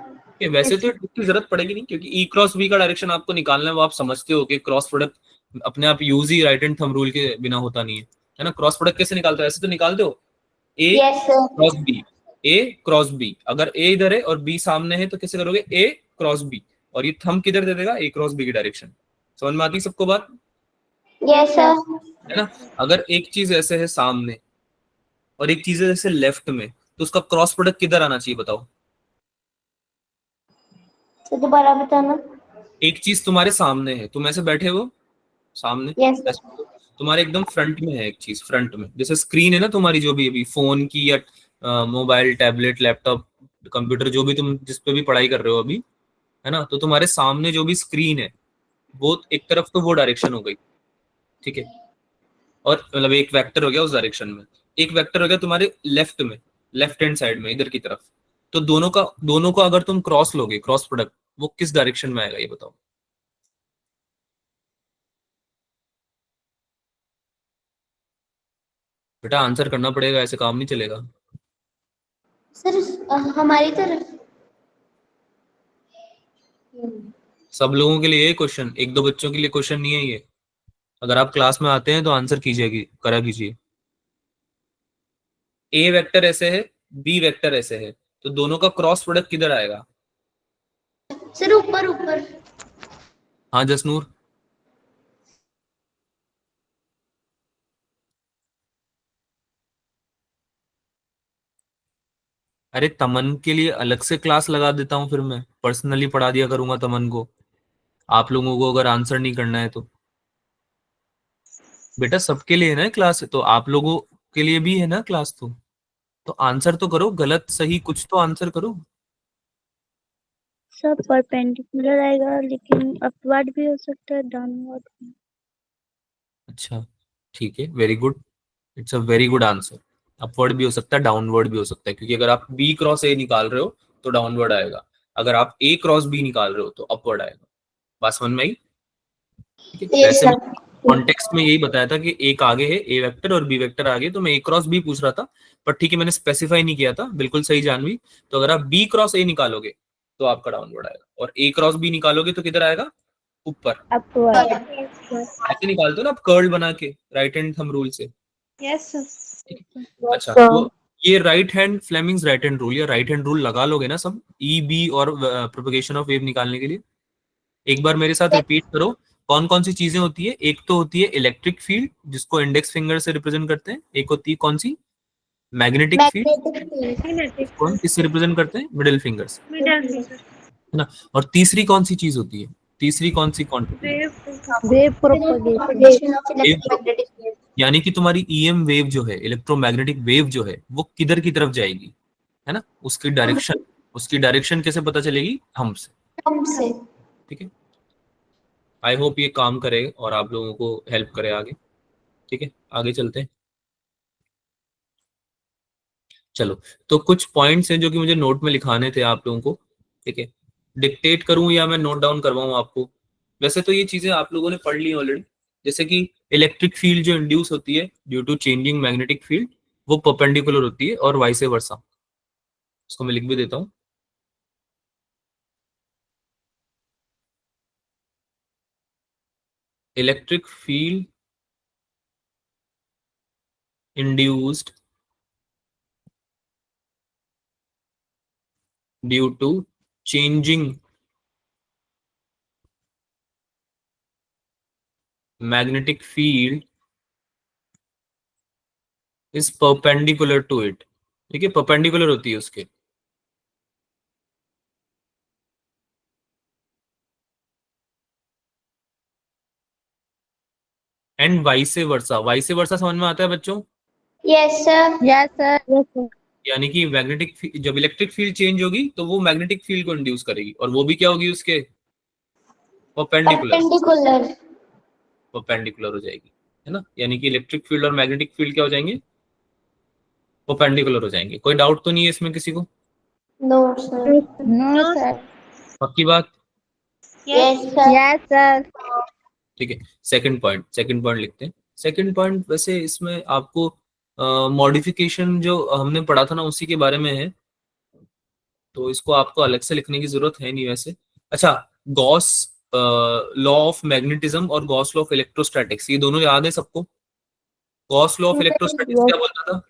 कि वैसे तो इसकी जरूरत पड़ेगी नहीं, क्योंकि ई क्रॉस बी का डायरेक्शन आपको निकालना है, वो आप समझते हो कि क्रॉस प्रोडक्ट अपने आप यूज ही राइट हैंड थंब रूल के बिना होता नहीं है। है ना। क्रॉस प्रोडक्ट कैसे निकालते हो, ऐसे तो निकालते हो, ए यस सर। क्रॉस बी, ए क्रॉस बी। अगर ए इधर है और बी सामने है तो कैसे करोगे, ए क्रॉस बी, और ये थंब किधर दे देगा, ए क्रॉस बी की डायरेक्शन। समझ में आती है सबको बात, यस सर। है ना। अगर एक चीज ऐसे है सामने और एक चीज है जैसे लेफ्ट में, तो उसका क्रॉस प्रोडक्ट किधर आना चाहिए बताओ। सर दोबारा बताना। एक चीज तुम्हारे सामने है, तुम ऐसे बैठे हो सामने, यस सर। ऐसे तुम्हारे एकदम फ्रंट में है एक चीज, फ्रंट में जैसे स्क्रीन है ना तुम्हारी, जो भी अभी फोन की या मोबाइल टैबलेट लैपटॉप कंप्यूटर जो भी तुम जिस पे भी पढ़ाई कर रहे हो अभी, है ना, तो तुम्हारे सामने जो भी स्क्रीन है वो एक तरफ, तो वो डायरेक्शन हो गई, ठीक है। और मतलब एक वेक्टर हो गया उस डायरेक्शन में, एक वेक्टर हो गया तुम्हारे लेफ्ट में, लेफ्ट हैंड साइड में इधर की तरफ। तो दोनों का अगर तुम क्रॉस लोगे, क्रॉस प्रोडक्ट, वो किस डायरेक्शन में आएगा ये बताओ। बेटा आंसर करना पड़ेगा, ऐसे काम नहीं चलेगा। सर हमारी तरफ। सब लोगों के लिए ये क्वेश्चन, एक दो बच्चों के लिए क्वेश्चन नहीं है ये। अगर आप क्लास में आते हैं तो आंसर कीजिएगी, करा कीजिए। ए वेक्टर ऐसे है, बी वेक्टर ऐसे है, तो दोनों का क्रॉस प्रोडक्ट किधर आएगा। सर ऊपर ऊपर। हाँ जसनूर। अरे तमन के लिए अलग से क्लास लगा देता हूँ, फिर मैं पर्सनली पढ़ा दिया करूंगा तमन को, आप लोगों को अगर आंसर नहीं करना है तो। बेटा सबके लिए है ना क्लास, तो आप लोगों के लिए भी है ना क्लास, तो आंसर तो करो, गलत सही कुछ तो आंसर करो। सब परपेंडिकुलर आएगा, लेकिन अपवर्ड भी हो सकता है, डाउनवर्ड भी। अच्छा ठीक है, very good, it's a very good answer. Upward भी हो सकता है, डाउनवर्ड भी हो सकता है, क्योंकि अगर आप बी क्रॉस ए निकाल रहे हो तो डाउनवर्ड आएगा, अगर आप ए क्रॉस बी निकाल रहे हो तो अपवर्ड आएगा। बात समझ में आई, ठीक है। यस वैसे सर। कॉन्टेक्स्ट में यही बताया था कि एक आगे है ए वेक्टर और बी वेक्टर आगे, तो मैं ए क्रॉस बी पूछ रहा था, पर ठीक है मैंने स्पेसिफाई नहीं किया था, बिल्कुल सही जानवी। तो अगर आप बी क्रॉस ए निकालोगे तो आपका डाउनवर्ड आएगा, और ए क्रॉस बी निकालोगे तो किधर आएगा, ऊपर। अपवर्ड। ऐसे निकालते हो ना आप कर्ल बना के, राइट हैंड थंब रूल से। Yes, sir. अच्छा तो ये right hand Fleming's right hand rule या राइट हैंड रूल लगा लोगे ना सब, ई बी और प्रोपगेशन ऑफ वेव निकालने के लिए। एक बार मेरे साथ रिपीट करो, कौन कौन सी चीजें होती है। एक तो होती है इलेक्ट्रिक फील्ड, जिसको इंडेक्स फिंगर से रिप्रेजेंट करते हैं। एक होती है कौन सी, magnetic field, magnetic field. Magnetic. इसको हम किससे रिप्रेजेंट करते हैं, मिडिल फिंगर से, Middle finger. है ना। और तीसरी कौन सी चीज होती है, तीसरी कौन सी quantity, Wave. Wave propagation. Propagation of electromagnetic wave. यानी कि तुम्हारी ईएम वेव जो है, इलेक्ट्रोमैग्नेटिक वेव जो है, वो किधर की तरफ जाएगी, है ना। उसकी डायरेक्शन कैसे पता चलेगी, हम से, हमसे। ठीक है। आई होप ये काम करे और आप लोगों को हेल्प करे आगे, ठीक है। आगे चलते हैं, चलो। तो कुछ पॉइंट्स हैं जो कि मुझे नोट में लिखाने थे आप लोगों को, ठीक है। डिक्टेट करूं या मैं नोट डाउन करवाऊं आपको। वैसे तो ये चीजें आप लोगों ने पढ़ ली ऑलरेडी, जैसे कि इलेक्ट्रिक फील्ड जो इंड्यूस होती है due to changing magnetic field, वो परपेंडिकुलर होती है, और वाइस वर्सा। इसको मैं लिख भी देता हूँ। Electric field induced due to changing magnetic field is perpendicular to it, ठीक है, परपेंडिकुलर होती है उसके। And vice versa, vice versa समझ में आता है बच्चों। Yes sir. Yes sir. Yes sir. यानी कि मैग्नेटिक, जब इलेक्ट्रिक फील्ड चेंज होगी तो वो मैग्नेटिक फील्ड को इंड्यूस करेगी, और वो भी क्या होगी उसके, परपेंडिकुलर, परपेंडिकुलर। परपेंडिकुलर हो जाएगी, है ना। यानी कि इलेक्ट्रिक फील्ड और मैग्नेटिक फील्ड क्या हो जाएंगे, परपेंडिकुलर हो जाएंगे। कोई डाउट तो नहीं है इसमें किसी को, नो सर। No sir. पक्की बात, यस सर। Yes sir. ठीक है। सेकंड पॉइंट लिखते हैं। सेकंड पॉइंट वैसे इसमें आपको मॉडिफिकेशन जो हमने पढ़ा था ना उसी के बारे में है, तो इसको आपको अलग से लिखने की जरूरत है नहीं वैसे। अच्छा, गॉस लॉ ऑफ मैग्नेटिज्म और गॉस लॉ ऑफ इलेक्ट्रोस्टैटिक्स, ये दोनों याद है सबको। गॉस लॉ ऑफ इलेक्ट्रोस्टैटिक्स क्या बोलता था?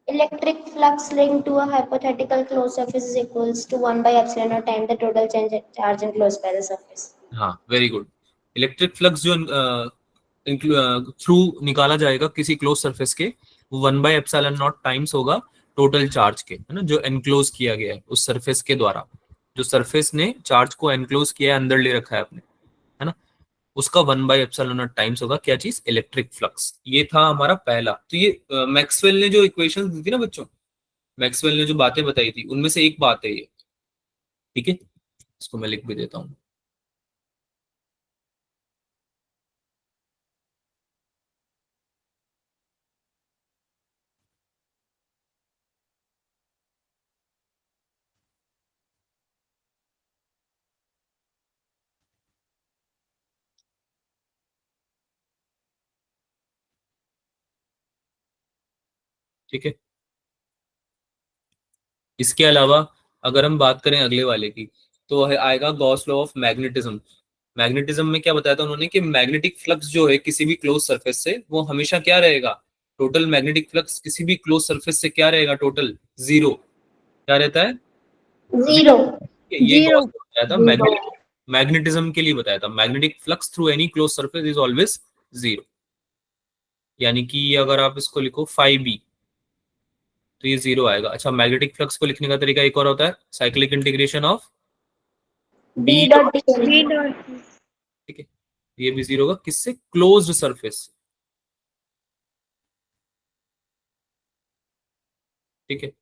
Electric flux linked to a hypothetical closed surface is equals to 1 by epsilon naught times the total charge enclosed by the surface. हाँ, वेरी गुड। इलेक्ट्रिक फ्लक्स जो थ्रू निकाला जाएगा किसी close surface के, वो 1/ε0 टाइम्स होगा टोटल चार्ज के, है ना, जो एनक्लोज किया गया है उस सरफेस के द्वारा, जो सरफेस ने चार्ज को एनक्लोज किया है, अंदर ले रखा है अपने, है ना, उसका 1/ε0 टाइम्स होगा क्या चीज? Electric flux. ये था हमारा पहला। तो ये मैक्सवेल ने जो इक्वेशंस दी थी ना बच्चों, मैक्सवेल ने जो बातें बताई थी उनमें से एक बात है ये, ठीक है, इसको मैं लिख भी देता हूँ। ठीक है, इसके अलावा अगर हम बात करें अगले वाले की, तो आएगा Gauss law of magnetism. Magnetism में क्या बताया था उन्होंने कि मैग्नेटिक फ्लक्स जो है किसी भी क्लोज सरफेस से, वो हमेशा क्या रहेगा? टोटल मैग्नेटिक फ्लक्स किसी भी क्लोज सरफेस से क्या रहेगा? Total zero. क्या रहता है? Zero. ये Zero. गॉस ने बताया था, मैग्नेटिज्म के लिए बताया था। Magnetic flux through any close surface is always zero. यानी कि अगर आप इसको लिखो 5b, तो ये जीरो आएगा। अच्छा, मैग्नेटिक फ्लक्स को लिखने का तरीका एक और होता है, cyclic integration of B B dot B dl. dot. ठीक है, ये भी जीरो होगा किससे? Closed surface. ठीक है,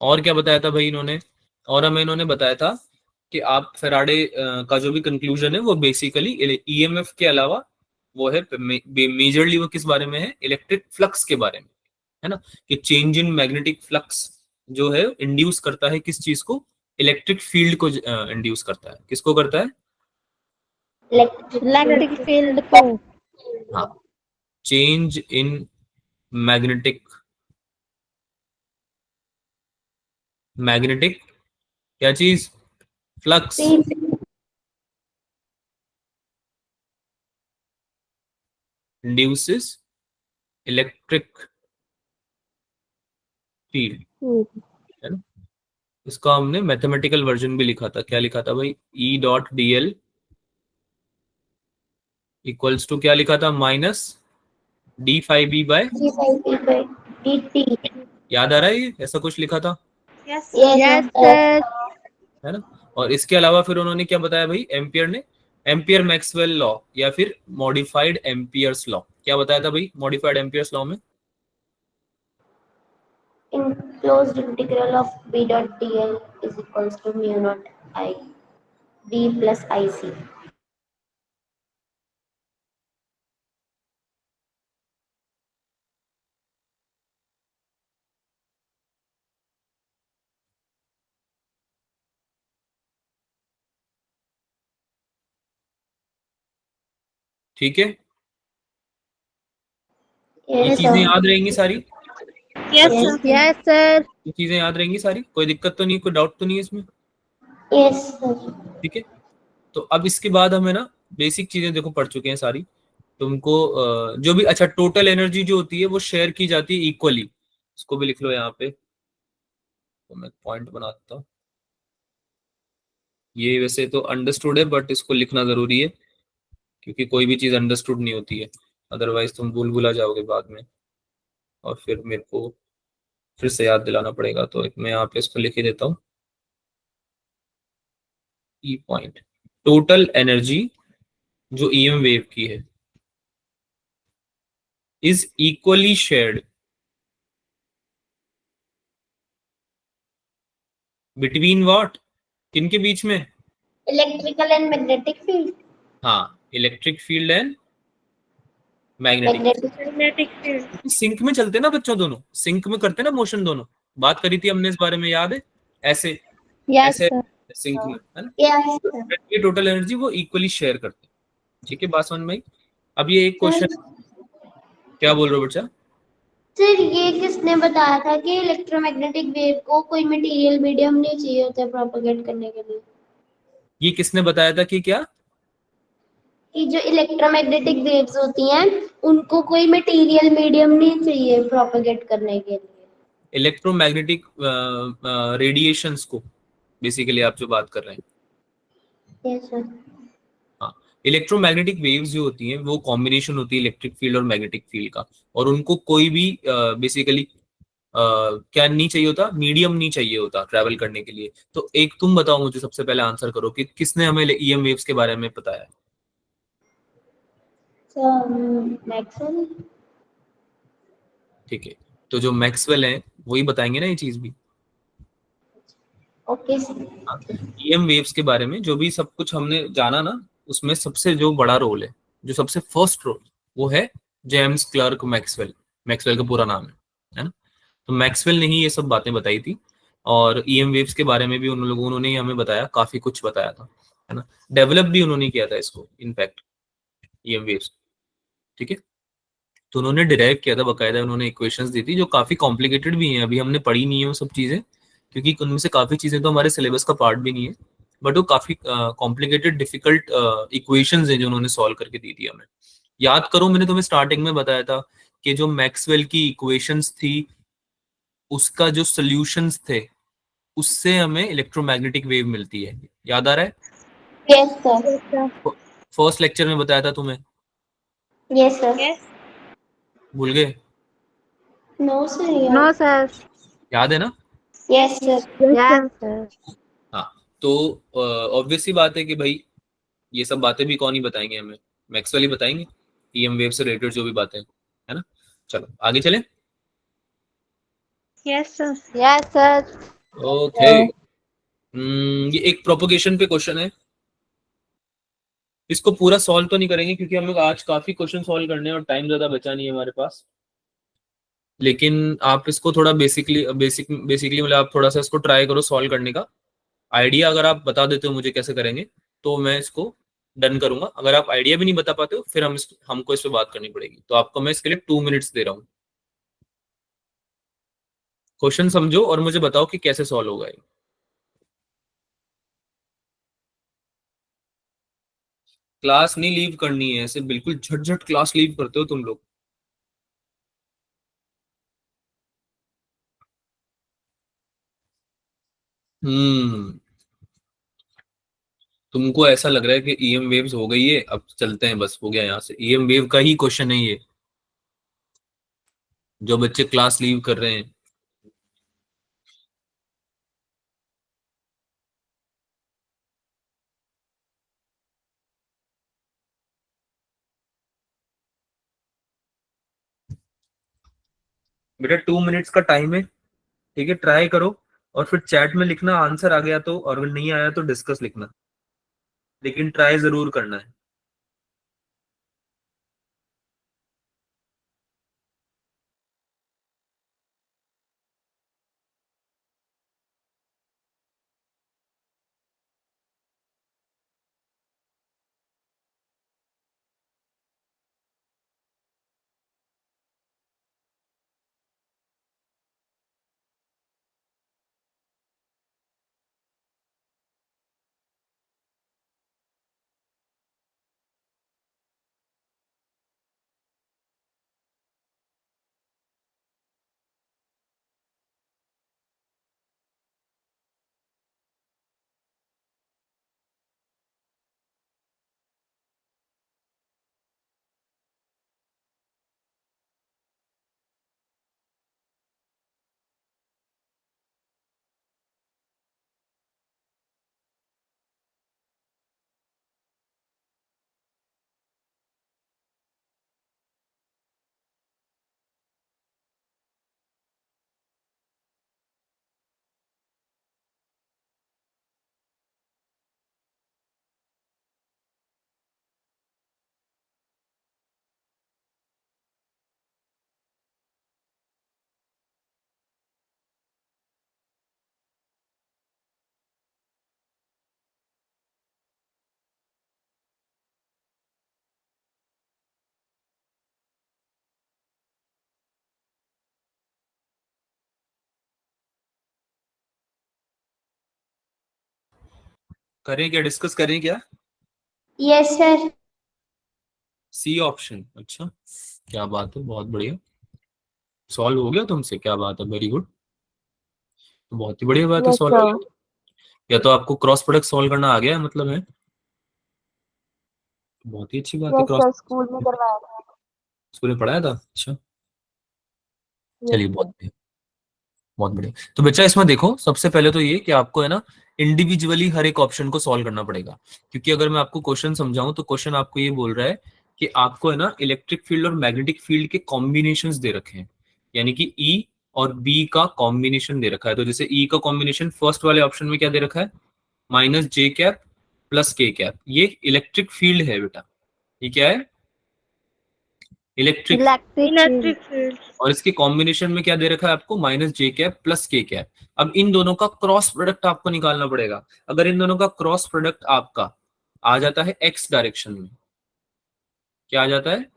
और क्या बताया था भाई इन्होंने? और हमें इन्होंने बताया था कि आप फेराडे का जो भी कंक्लूजन है वो बेसिकली ईएमएफ के अलावा वो है मेजरली वो किस बारे में है? इलेक्ट्रिक फ्लक्स के बारे में, है ना, कि चेंज इन मैग्नेटिक फ्लक्स जो है इंड्यूस करता है किस चीज को? इलेक्ट्रिक फील्ड को इंड्यूस करता है। किसको करता है? Electric field को. हाँ, चेंज इन मैग्नेटिक क्या चीज? फ्लक्स इंड्यूसेस इलेक्ट्रिक फील्ड, है ना। इसका हमने मैथमेटिकल वर्जन भी लिखा था। क्या लिखा था भाई? E dot d l equals to क्या लिखा था? Minus d5b/, dt. याद आ रहा है? ये ऐसा कुछ लिखा था, Yes. Yes, sir. है ना। और इसके अलावा फिर उन्होंने क्या बताया भाई एम्पियर ने? एम्पियर मैक्सवेल लॉ या फिर मॉडिफाइड एम्पियर्स लॉ। क्या बताया था भाई मॉडिफाइड एम्पियर्स लॉ में? Enclosed integral of B dot dl is equals to mu naught I d plus IC. ठीक है, ये Yes, चीजें sir. याद रहेंगी सारी? Yes, sir. Yes, sir. ये चीजें याद रहेंगी सारी? कोई दिक्कत तो नहीं, कोई डाउट तो नहीं है इसमें? Yes, sir. ठीक है, तो अब इसके बाद हमें ना बेसिक चीजें देखो पढ़ चुके हैं सारी। तुमको जो भी, अच्छा, टोटल एनर्जी जो होती है वो शेयर की जाती है इक्वली। इसको भी लिख लो यहाँ पे, तो मैं पॉइंट बनाता हूँ। ये वैसे तो अंडरस्टूड है बट इसको लिखना जरूरी है, क्योंकि कोई भी चीज अंडरस्टूड नहीं होती है, अदरवाइज तुम भूल भुला जाओगे बाद में, और फिर मेरे को फिर से याद दिलाना पड़ेगा। तो मैं यहाँ पे इसको लिख ही देता हूँ। ई पॉइंट, टोटल एनर्जी जो ईएम वेव की है is equally shared between what? किनके बीच में? Electrical and magnetic field. हाँ, electric field and magnetic. Magnetic. Magnetic field. Sync में चलते ना बच्चों, दोनों सिंक में करते ना मोशन, दोनों। बात करी थी हमने इस बारे में, याद है? ऐसे Yes, ऐसे sir. सिंक में, है ना। Yes, sir. ये टोटल एनर्जी वो इक्वली शेयर करते हैं। ठीक है, बात समझ में आई? अब ये एक क्वेश्चन, क्या बोल रहे हो बच्चा? सर, ये किसने बताया था कि इलेक्ट्रोमैग्नेटिक वेव को कोई मटेरियल मीडियम नहीं चाहिए होता प्रोपेगेट करने के लिए? ये किसने बताया था कि क्या? कि जो इलेक्ट्रोमैग्नेटिक वेव्स होती हैं उनको कोई मटेरियल मीडियम नहीं चाहिए प्रोपेगेट करने के लिए। इलेक्ट्रोमैग्नेटिक रेडिएशंस को बेसिकली आप जो बात कर रहे हैं। Yes sir. हाँ, इलेक्ट्रोमैग्नेटिक वेव्स जो होती हैं वो कॉम्बिनेशन होती है इलेक्ट्रिक फील्ड और मैग्नेटिक फील्ड का, और उनको कोई भी बेसिकली क्या नहीं चाहिए होता, मीडियम नहीं चाहिए होता ट्रैवल करने के लिए। तो एक तुम बताओ मुझे, सबसे पहले आंसर करो कि किसने हमें ईएम वेव्स के बारे में बताया। मैक्सवेल। ठीक है, तो जो मैक्सवेल है वही बताएंगे ना ये चीज भी। Okay sir. ईएम वेव्स के बारे में जो भी सब कुछ हमने जाना ना, उसमें सबसे जो बड़ा रोल है, जो सबसे फर्स्ट रोल, वो है जेम्स क्लर्क मैक्सवेल। मैक्सवेल का पूरा नाम है ना। तो मैक्सवेल ने ही ये सब बातें बताई थी, और ईएम वेव्स के बारे में भी उन लोगों ने ही हमें बताया, काफी कुछ बताया था, है ना। डेवलप भी उन्होंने किया था इसको इनफैक्ट, ईएम वेव्स। ठीक है, तो उन्होंने डिराइव किया था बकायदा, उन्होंने इक्वेशंस दी थी जो काफी कॉम्प्लिकेटेड भी हैं, अभी हमने पढ़ी नहीं है वो सब चीजें, क्योंकि उनमें से काफी चीजें तो हमारे सिलेबस का पार्ट भी नहीं है, बट वो काफी कॉम्प्लिकेटेड डिफिकल्ट इक्वेशंस हैं जो उन्होंने सॉल्व करके दी थी हमें। याद करो, मैंने तुम्हें स्टार्टिंग में बताया था कि जो मैक्सवेल की इक्वेशंस थी उसका जो सॉल्यूशंस थे, उससे हमें इलेक्ट्रोमैग्नेटिक वेव मिलती है। याद आ रहा है? Yes sir. Yes, sir. First lecture में बताया था तुम्हें, यस सर। Yes. भूल गए? No sir. No, sir. याद है ना? Yes sir. Yes, Yes, sir. sir. हाँ, तो ऑब्वियस सी बात है कि भाई ये सब बातें भी कौन ही बताएंगे हमें, मैक्सवेल ही बताएंगे, ईएम वेव से रिलेटेड जो भी बातें हैं, है ना। चलो आगे चले। Yes, sir. Yes, sir. Okay, ये एक प्रोपोगेशन पे क्वेश्चन है, इसको पूरा सॉल्व तो नहीं करेंगे क्योंकि हम लोग आज काफी क्वेश्चन सॉल्व करने हैं और टाइम ज्यादा बचा नहीं है हमारे पास, लेकिन आप इसको थोड़ा बेसिकली मतलब आप थोड़ा सा इसको ट्राई करो सॉल्व करने का। आइडिया अगर आप बता देते हो मुझे कैसे करेंगे तो मैं इसको डन करूंगा, अगर आप आइडिया भी नहीं बता पाते हो फिर हमको इस पे बात करनी पड़ेगी, तो आपको मैं इसके लिए 2 मिनट्स दे रहा हूँ। क्वेश्चन समझो और मुझे बताओ कि कैसे सॉल्व होगा ये। क्लास नहीं लीव करनी है, ऐसे बिल्कुल झट झट क्लास लीव करते हो तुम लोग। हम्म, तुमको ऐसा लग रहा है कि ईएम वेव्स हो गई है, अब चलते हैं, बस हो गया, यहाँ से ईएम वेव का ही क्वेश्चन है ये, जो बच्चे क्लास लीव कर रहे हैं। बेटा 2 मिनट्स का टाइम है, ठीक है, ट्राई करो, और फिर चैट में लिखना आंसर आ गया तो, और अगर नहीं आया तो डिस्कस लिखना, लेकिन ट्राई जरूर करना है। करें क्या, डिस्कस करें क्या? Yes sir. सी ऑप्शन, अच्छा क्या बात है, बहुत बढ़िया, सॉल्व हो गया तुमसे, क्या बात है, वेरी गुड, तो बहुत ही बढ़िया बात है, Yes, सॉल्व हो sir. गया। या तो आपको क्रॉस प्रोडक्ट सॉल्व करना आ गया है, मतलब है, बहुत ही अच्छी बात है, Yes, क्रॉस sir. स्कूल में करवाया था। स्कूल में पढ़ाया था, अच्छा Yes, चलिए sir. बहुत बढ़िया, बहुत बढ़िया। तो बच्चा इसमें देखो, सबसे पहले तो ये कि आपको है ना इंडिविजुअली हर एक ऑप्शन को सॉल्व करना पड़ेगा, क्योंकि अगर मैं आपको क्वेश्चन समझाऊं तो क्वेश्चन आपको ये बोल रहा है कि आपको है ना इलेक्ट्रिक फील्ड और मैग्नेटिक फील्ड के कॉम्बिनेशंस दे रखे हैं, यानी कि ई और बी का कॉम्बिनेशन दे रखा है। तो जैसे ई का कॉम्बिनेशन फर्स्ट वाले ऑप्शन में क्या दे रखा है, माइनस जे कैप प्लस के कैप, ये इलेक्ट्रिक फील्ड है बेटा, ये क्या है, electric. Electric field. Electric field. और इसके कॉम्बिनेशन में क्या दे रखा है आपको, माइनस जे कैप प्लस के कैप। अब इन दोनों का क्रॉस प्रोडक्ट आपको निकालना पड़ेगा। अगर इन दोनों का क्रॉस प्रोडक्ट आपका आ जाता है एक्स डायरेक्शन में, क्या आ जाता है,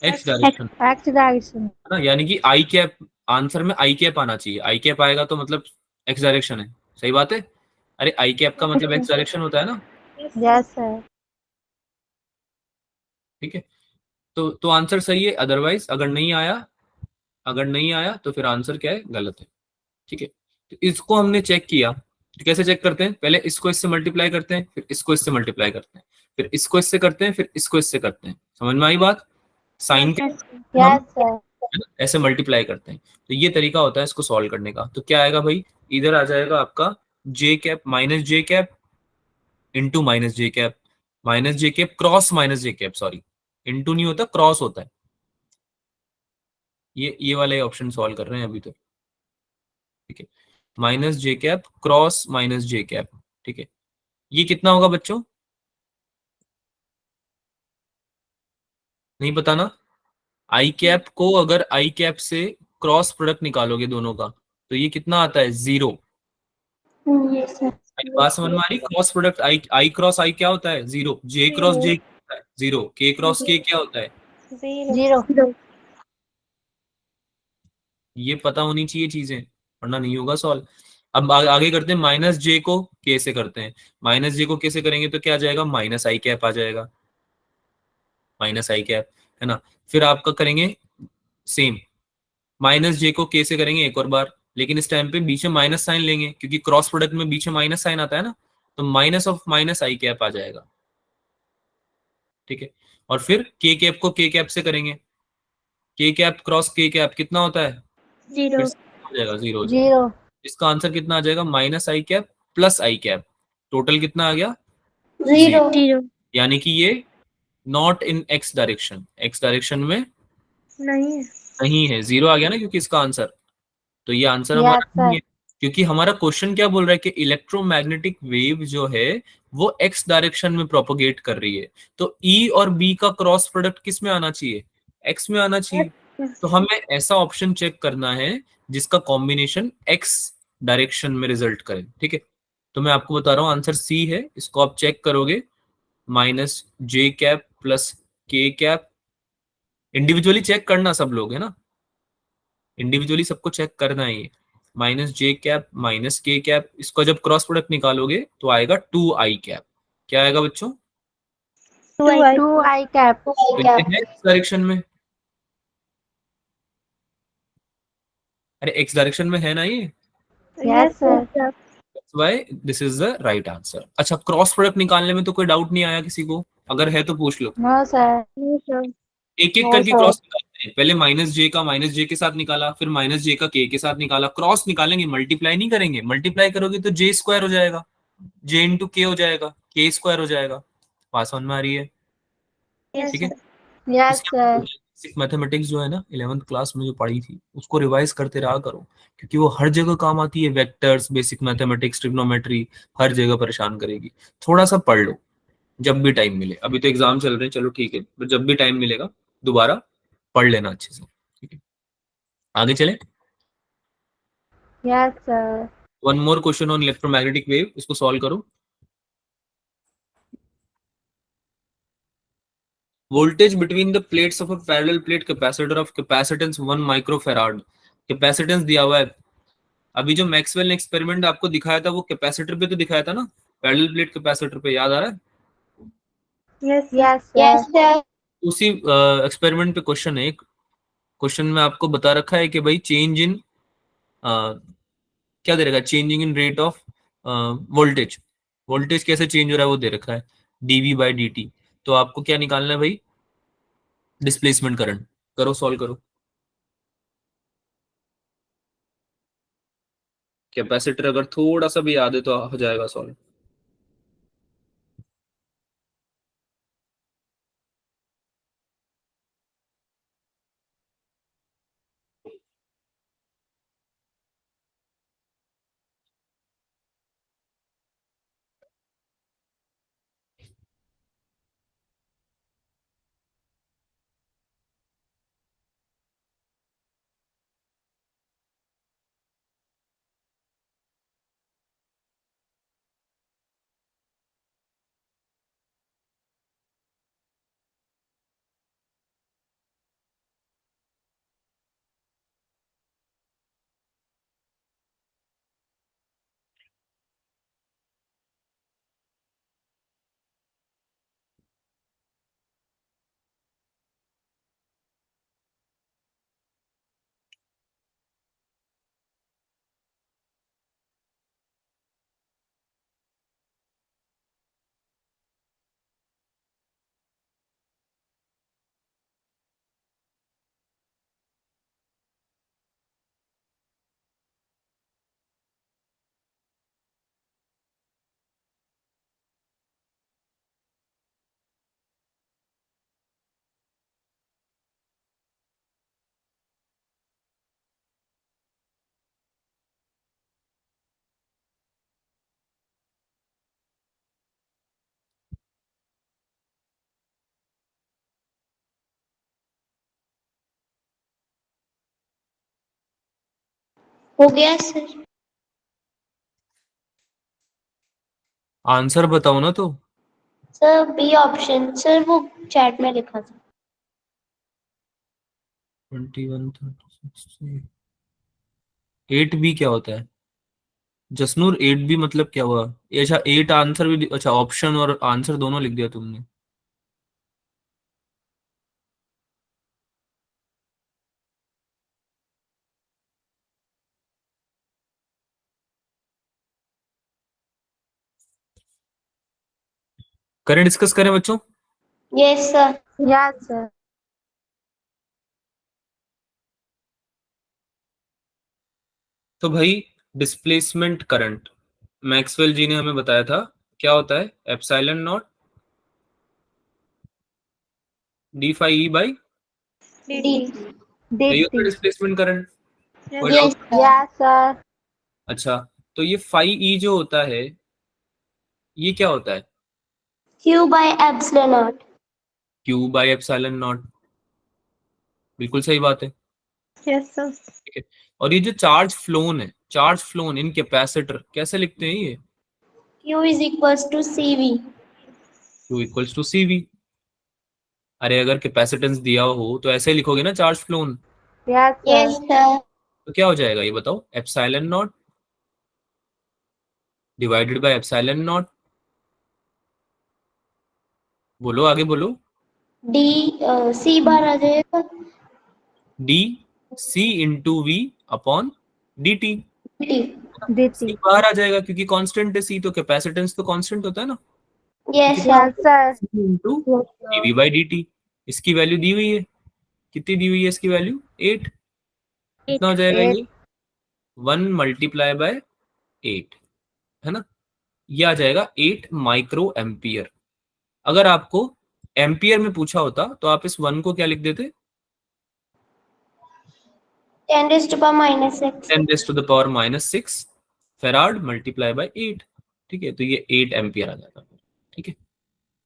एक्स डायरेक्शन, X direction. है ना, यानी कि आई कैप, आंसर में आई कैप आना चाहिए, आई कैप आएगा तो मतलब एक्स डायरेक्शन है, सही बात है, अरे आई कैप का मतलब एक्स डायरेक्शन होता है ना, Yes, sir. ठीक है। तो आंसर सही है, अदरवाइज अगर नहीं आया तो फिर आंसर क्या है, गलत है, ठीक है। तो इसको हमने चेक किया, तो कैसे चेक करते हैं, पहले इसको इससे मल्टीप्लाई करते हैं, फिर इसको इससे मल्टीप्लाई करते हैं, फिर इसको इससे करते हैं, फिर इसको इससे करते हैं, समझ में आई बात, साइन के हम Yes, sir. है ना, ऐसे मल्टीप्लाई करते हैं। तो ये तरीका होता है इसको सॉल्व करने का। तो क्या आएगा भाई, इधर आ जाएगा आपका जे कैप माइनस जे कैप इंटू माइनस जे कैप, माइनस जे कैप क्रॉस माइनस जे कैप, सॉरी इंटू नहीं होता, क्रॉस होता है। ये वाले ऑप्शन सॉल्व कर रहे हैं अभी तो, ठीक है, माइनस जे कैप क्रॉस माइनस जे कैप, ठीक है। ये कितना होगा बच्चों, नहीं पता ना, आई कैप को अगर आई कैप से क्रॉस प्रोडक्ट निकालोगे दोनों का, तो ये कितना आता है, 0। Yes, sir. बात समझ में आ रही, cross product I I cross I क्या होता है, 0, जे क्रॉस जे होता है 0, के क्रॉस के क्या होता है, Zero. ये पता होनी चाहिए चीजें, वरना नहीं होगा सॉल्व। अब आगे करते हैं, माइनस जे को के से करते हैं, माइनस जे को के से करेंगे तो क्या आ जाएगा, माइनस आई कैप आ जाएगा, माइनस आई कैप, है ना। फिर आपका करेंगे सेम, माइनस जे को के से करेंगे एक और बार, लेकिन इस टाइम पे बीच में माइनस साइन लेंगे, क्योंकि क्रॉस प्रोडक्ट में बीच में माइनस साइन आता है ना, तो minus of minus I cap आ जाएगा, ठीक है। और फिर के कैप को के कैप से करेंगे, के कैप क्रॉस के कैप कितना होता है, फिर जीरो। से हो जाएगा, 0 हो जाएगा। Zero. इसका आंसर कितना आ जाएगा, minus I cap plus I cap, total कितना आ गया, 0. जीरो यानी कि ये not in x direction, x direction में नहीं है। नहीं है, 0 आ गया ना, क्योंकि इसका आंसर, तो ये आंसर Yes, हमारा नहीं sir. है, क्योंकि हमारा क्वेश्चन क्या बोल रहा है कि इलेक्ट्रोमैग्नेटिक वेव जो है वो एक्स डायरेक्शन में प्रोपोगेट कर रही है, तो ई और बी का क्रॉस प्रोडक्ट किस में आना चाहिए, एक्स में आना चाहिए। तो हमें ऐसा ऑप्शन चेक करना है जिसका कॉम्बिनेशन एक्स डायरेक्शन में रिजल्ट करे, ठीक है। तो मैं आपको बता रहा हूँ, आंसर सी है, इसको आप चेक करोगे, माइनस जे कैप प्लस के कैप, इंडिविजुअली चेक करना सब लोग, है ना, इंडिविजुअली सबको चेक करना है ये, माइनस जे कैप माइनस के कैप, इसका जब क्रॉस प्रोडक्ट निकालोगे तो आएगा 2 आई कैप, क्या आएगा बच्चों, Two I cap. तो ये है एक्स डायरेक्शन में, अरे एक्स डायरेक्शन में है ना ये, Yes, sir. Why this is the right answer. अच्छा, क्रॉस प्रोडक्ट निकालने में तो कोई डाउट नहीं आया किसी को, अगर है तो पूछ लो, No, sir. No sir. एक एक No, करके sir. क्रॉस निकालते हैं, पहले माइनस जे का माइनस जे के साथ निकाला, फिर माइनस जे का के साथ निकाला, क्रॉस निकालेंगे, मल्टीप्लाई नहीं करेंगे, मल्टीप्लाई करोगे तो जे स्क्वायर हो जाएगा, जे इंटू के हो जाएगा, के स्क्वायर हो जाएगा, पास समझ में आ रही है, ठीक है। Yes, sir. बेसिक मैथमेटिक्स जो है ना 11th क्लास में जो पढ़ी थी उसको रिवाइज करते रहा करो, क्योंकि वो हर जगह काम आती है, वेक्टर्स, बेसिक मैथमेटिक्स, ट्रिग्नोमेट्री, हर जगह परेशान करेगी। थोड़ा सा पढ़ लो जब भी टाइम मिले, अभी तो एग्जाम चल रहे हैं, चलो ठीक है, पर जब भी टाइम मिलेगा दोबारा पढ़ लेना अच्छे से, ठीक है। आगे चले, Yes, sir. One more question on electromagnetic wave, इसको सॉल्व करो। Voltage between the plates of a parallel plate capacitor of capacitance 1 microfarad, capacitance दिया हुआ है। अभी जो मैक्सवेल ने एक्सपेरिमेंट आपको दिखाया था वो कैपेसिटर पे तो दिखाया था ना, पैरेलल प्लेट कैपेसिटर पे, याद आ रहा है, Yes, sir. Yes, sir. उसी एक्सपेरिमेंट पे क्वेश्चन है एक। क्वेश्चन में आपको बता रखा है कि भाई चेंज इन क्या दे रखा है, changing in rate of voltage. Voltage कैसे चेंज हो रहा है वो दे रखा है, डीवी बाई डी टी। तो आपको क्या निकालना है भाई, डिस्प्लेसमेंट करंट। करो, सॉल्व करो। कैपेसिटर अगर थोड़ा सा भी याद है तो हो जाएगा सॉल्व। हो गया सर। आंसर बताओ ना तो। सर बी ऑप्शन सर, वो चैट में लिखा था। 21 36 8 बी क्या होता है जसनूर? 8 बी मतलब क्या हुआ? ये अच्छा 8 आंसर भी, अच्छा ऑप्शन और आंसर दोनों लिख दिया तुमने। करें, डिस्कस करें बच्चों? Yes sir. Yes, sir. तो भाई डिस्प्लेसमेंट करंट मैक्सवेल जी ने हमें बताया था क्या होता है, epsilon naught D phi E by, D. यही Did होता है the. Displacement current. कोई yes doubt? Sir. Yes, sir. अच्छा, तो ये फाई ई जो होता है ये क्या होता है? Q by epsilon not. Q by epsilon not, बिल्कुल सही बात है। Yes, sir. ठीक है। और ये जो चार्ज फ्लोन है, चार्ज फ्लोन इन कैपेसिटर कैसे लिखते हैं ये? Q is equals to C V. Q equals to C V. अरे अगर कैपेसिटेंस दिया हो तो ऐसे लिखोगे ना, charge flown. Yes, yes sir. Sir. तो क्या हो जाएगा ये बताओ, epsilon naught divided by epsilon naught. बोलो, आगे बोलो। डी सी बार आ जाएगा। D C into V upon d t. D. Did C the. बाहर आ जाएगा क्योंकि कांस्टेंट है सी, तो कैपेसिटेंस तो कांस्टेंट होता है ना। Yes Yes, sir. sir. Into d V by d t. इसकी वैल्यू दी हुई है, कितनी दी हुई है इसकी वैल्यू? 8। कितना हो जाएगा 8. ये? 1 मल्टीप्लाई बाय 8, है ना। ये आ जाएगा 8 माइक्रो एम्पियर। अगर आपको एम्पियर में पूछा होता तो आप इस 1 को क्या लिख देते? 10 raised to the power minus 6। 10 raise to the power -6 farad multiply by 8। ठीक है, तो ये 8 एम्पियर आ जाता है। ठीक है,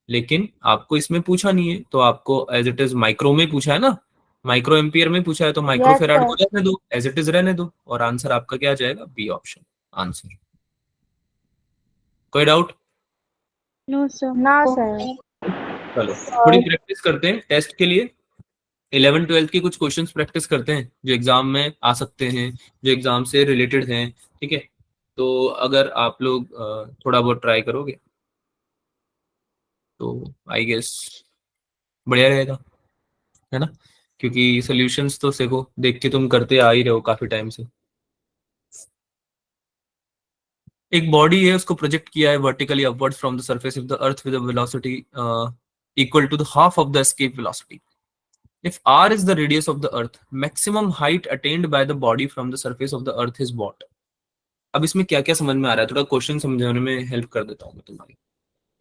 लेकिन आपको इसमें पूछा नहीं है, तो आपको एज इट इज माइक्रो में पूछा है ना, माइक्रो एम्पियर में पूछा है, तो माइक्रो Yes, फेराड sir. को रहने दो, एज इट इज रहने दो, और आंसर आपका क्या आ जाएगा? B option answer. कोई doubt? No, sir. No, sir. चलो थोड़ी प्रैक्टिस करते हैं टेस्ट के लिए। 11 12 के कुछ क्वेश्चंस प्रैक्टिस करते हैं जो एग्जाम में आ सकते हैं, जो एग्जाम से रिलेटेड हैं। ठीक है, तो अगर आप लोग थोड़ा बहुत ट्राई करोगे तो आई गेस बढ़िया रहेगा, है ना, क्योंकि सॉल्यूशंस तो देखो देख के तुम करते आ ही रहे हो काफी टाइम से। एक बॉडी है, उसको प्रोजेक्ट किया है vertically upward from the surface of the earth with velocity equal to the half of the escape velocity. If r is the radius of the earth, maximum height attained by the body from the surface of the earth is what? अब इसमें क्या क्या समझ में आ रहा है, थोड़ा question समझाने में हेल्प कर देता हूँ मैं तुम्हारी।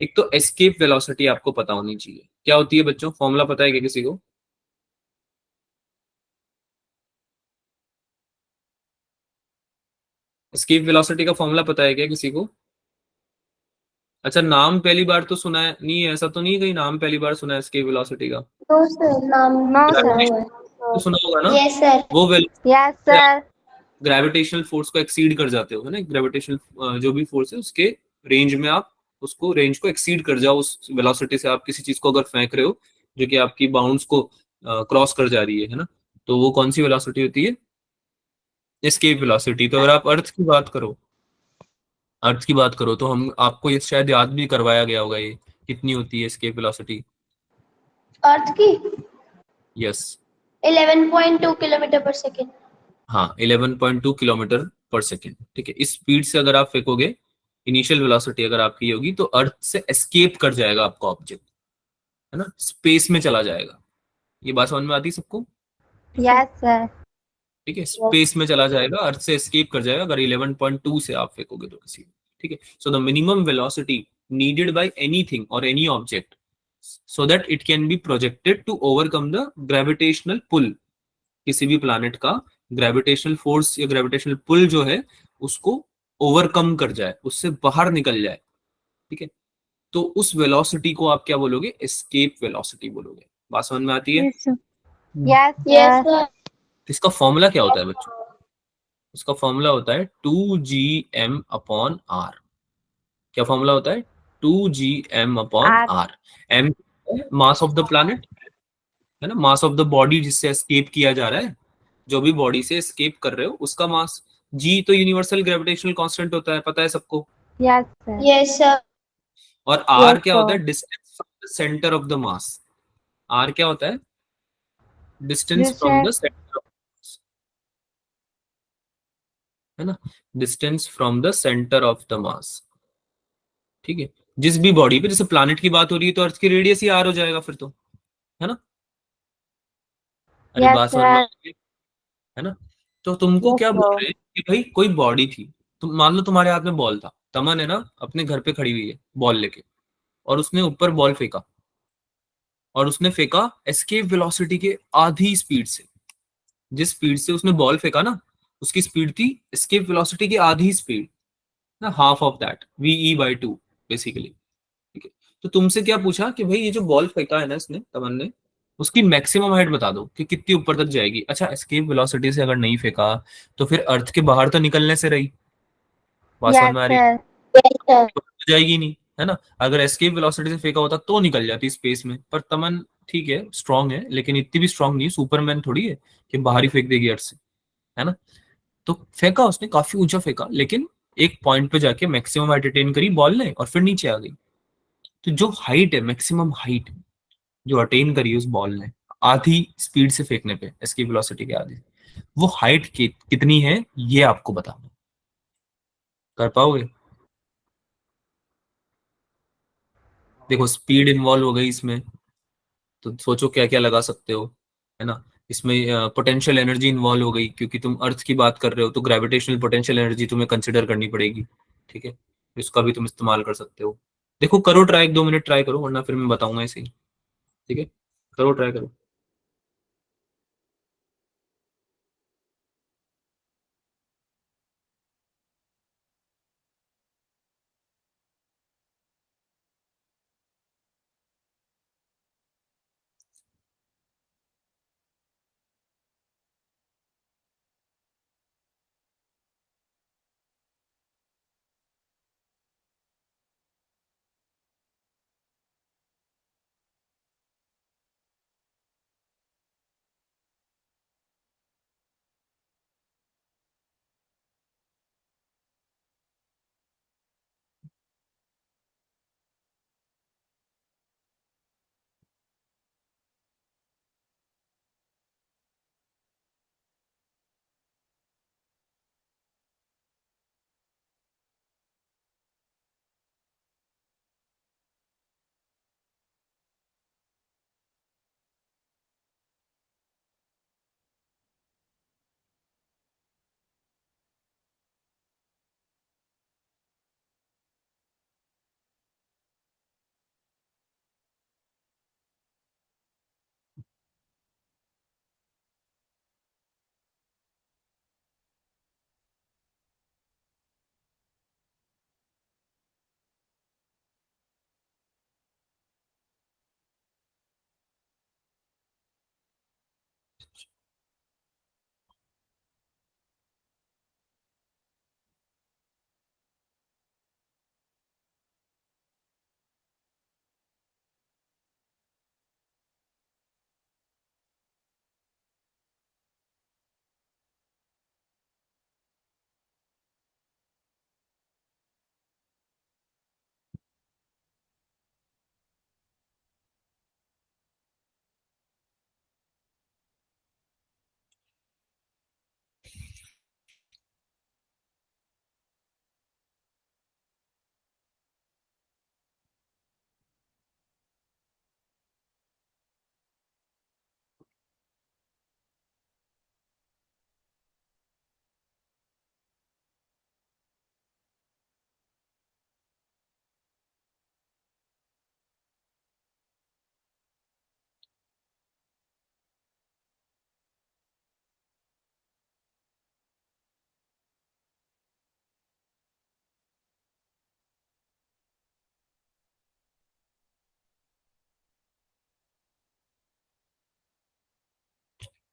एक तो एस्केप वेलोसिटी आपको पता होनी चाहिए, क्या होती है बच्चों, फॉर्मूला पता है क्या किसी को? एस्केप वेलोसिटी का फॉर्मूला पता है क्या किसी को? अच्छा, नाम पहली बार तो सुना है नहीं है, ऐसा तो नहीं है कहीं नाम पहली बार सुना है एस्केप वेलोसिटी का? No, sir. नाम No, सुना sir. हुआ है. तो सुना होगा ना। Yes, sir. वो Yes, sir. ग्रेविटेशनल फोर्स को एक्सीड कर जाते हो, है ना, ग्रेविटेशनल जो भी फोर्स है उसके रेंज में आप उसको रेंज को एक्सीड कर जाओ, उस वेलोसिटी से आप किसी चीज को अगर फेंक रहे हो जो कि आपकी बाउंड्स को क्रॉस कर जा रही है ना, तो वो कौन सी वेलोसिटी होती है? Escape velocity. तो अगर आप अर्थ की बात करो तो हम आपको ये शायद याद भी करवाया गया होगा, ये कितनी होती है एस्केप वेलोसिटी? अर्थ की यस, 11.2 किलोमीटर पर सेकेंड. हाँ 11.2 किलोमीटर पर सेकेंड। ठीक है, इस स्पीड से अगर आप फेंकोगे, इनिशियल वेलोसिटी अगर आपकी ये होगी, तो अर्थ से एस्केप कर जाएगा आपका ऑब्जेक्ट, है ना, स्पेस में चला जाएगा। ये बात समझ में आती है सबको? Yes, sir. ठीक है, स्पेस में चला जाएगा, अर्थ से एस्केप कर जाएगा अगर 11.2 से आप फेंकोगे तो किसी। ठीक है, so the minimum velocity needed by anything और any object so that it can be projected to overcome the gravitational pull, किसी भी प्लैनेट का ग्रेविटेशनल फोर्स या ग्रेविटेशनल पुल जो है उसको ओवरकम कर जाए, उससे बाहर निकल जाए। ठीक है, तो उस वेलोसिटी को आप क्या बोलोगे? एस्केप वेलोसिटी बोलोगे। बात समझ में आती है? Yes, sir. Yes, Yes, sir. sir. इसका फॉर्मूला क्या होता है बच्चों? इसका फॉर्मूला होता है 2gm/r। क्या फॉर्मूला होता है? 2gm/r। R. m mass of the planet, है ना, मास ऑफ द बॉडी जिससे एस्केप किया जा रहा है, जो भी बॉडी से एस्केप कर रहे हो उसका मास। जी तो यूनिवर्सल ग्रेविटेशनल कांस्टेंट होता है, पता है सबको। Yes, sir. Yes, sir. और आर Yes, क्या होता sir. है? Distance from the centre of the mass. R क्या होता है? Distance from the Distance. Centre of, है ना, distance from the centre of the mass. ठीक है, जिस भी बॉडी पे, जैसे प्लैनेट की बात हो रही है तो अर्थ की रेडियस ही आर हो जाएगा फिर तो, है ना। अरे Yes, बात समझ में आ sir. रही है ना। तो तुमको Yes, क्या बोल sir. रहे हैं कि भाई कोई बॉडी थी, तुम मान लो तुम्हारे हाथ में बॉल था, तमन है ना अपने घर पे खड़ी हुई है बॉल लेके, और उसने ऊपर बॉल फेंका, और उसने फेंका एस्केप वेलोसिटी के आधी स्पीड से। जिस स्पीड से उसने बॉल फेंका ना, उसकी स्पीड थी एस्केप वेलोसिटी की आधी स्पीड, ना, half of that, ve/2 basically. ठीक है, तो तुमसे क्या पूछा कि भाई ये जो बॉल फेंका है ना इसने, तमन ने, उसकी मैक्सिमम हाइट बता दो कि कितनी ऊपर तक जाएगी। अच्छा, एस्केप वेलोसिटी से अगर नहीं फेंका तो फिर अर्थ के बाहर तो निकलने से रही। बात समझ Yes, में आ रही है? sir. Yes, sir. तो जाएगी नहीं, है ना। अगर एस्केप वेलोसिटी से फेंका होता तो निकल जाती स्पेस में, पर तमन ठीक है स्ट्रांग है, लेकिन इतनी भी स्ट्रांग नहीं, सुपरमैन थोड़ी है कि बाहर ही फेंक देगी अर्थ से, है ना। तो फेंका उसने, काफी ऊंचा फेंका, लेकिन एक पॉइंट पे जाके मैक्सिमम हाइट अटेन करी बॉल ने और फिर नीचे आ गई। तो जो हाइट है, मैक्सिमम हाइट जो अटेन करी उस बॉल ने आधी स्पीड से फेंकने पे, एस्केप वेलोसिटी के आधी, वो हाइट कितनी है ये आपको बताना। कर पाओगे? देखो स्पीड इन्वॉल्व हो गई इसमें, तो सोचो क्या क्या लगा सकते हो, है ना। इसमें पोटेंशियल एनर्जी इन्वॉल्व हो गई, क्योंकि तुम अर्थ की बात कर रहे हो तो ग्रेविटेशनल पोटेंशियल एनर्जी तुम्हें कंसिडर करनी पड़ेगी। ठीक है, इसका भी तुम इस्तेमाल कर सकते हो। देखो करो ट्राई, 1-2 मिनट ट्राई करो, वरना फिर मैं बताऊंगा ऐसे ही। ठीक है, करो ट्राई करो।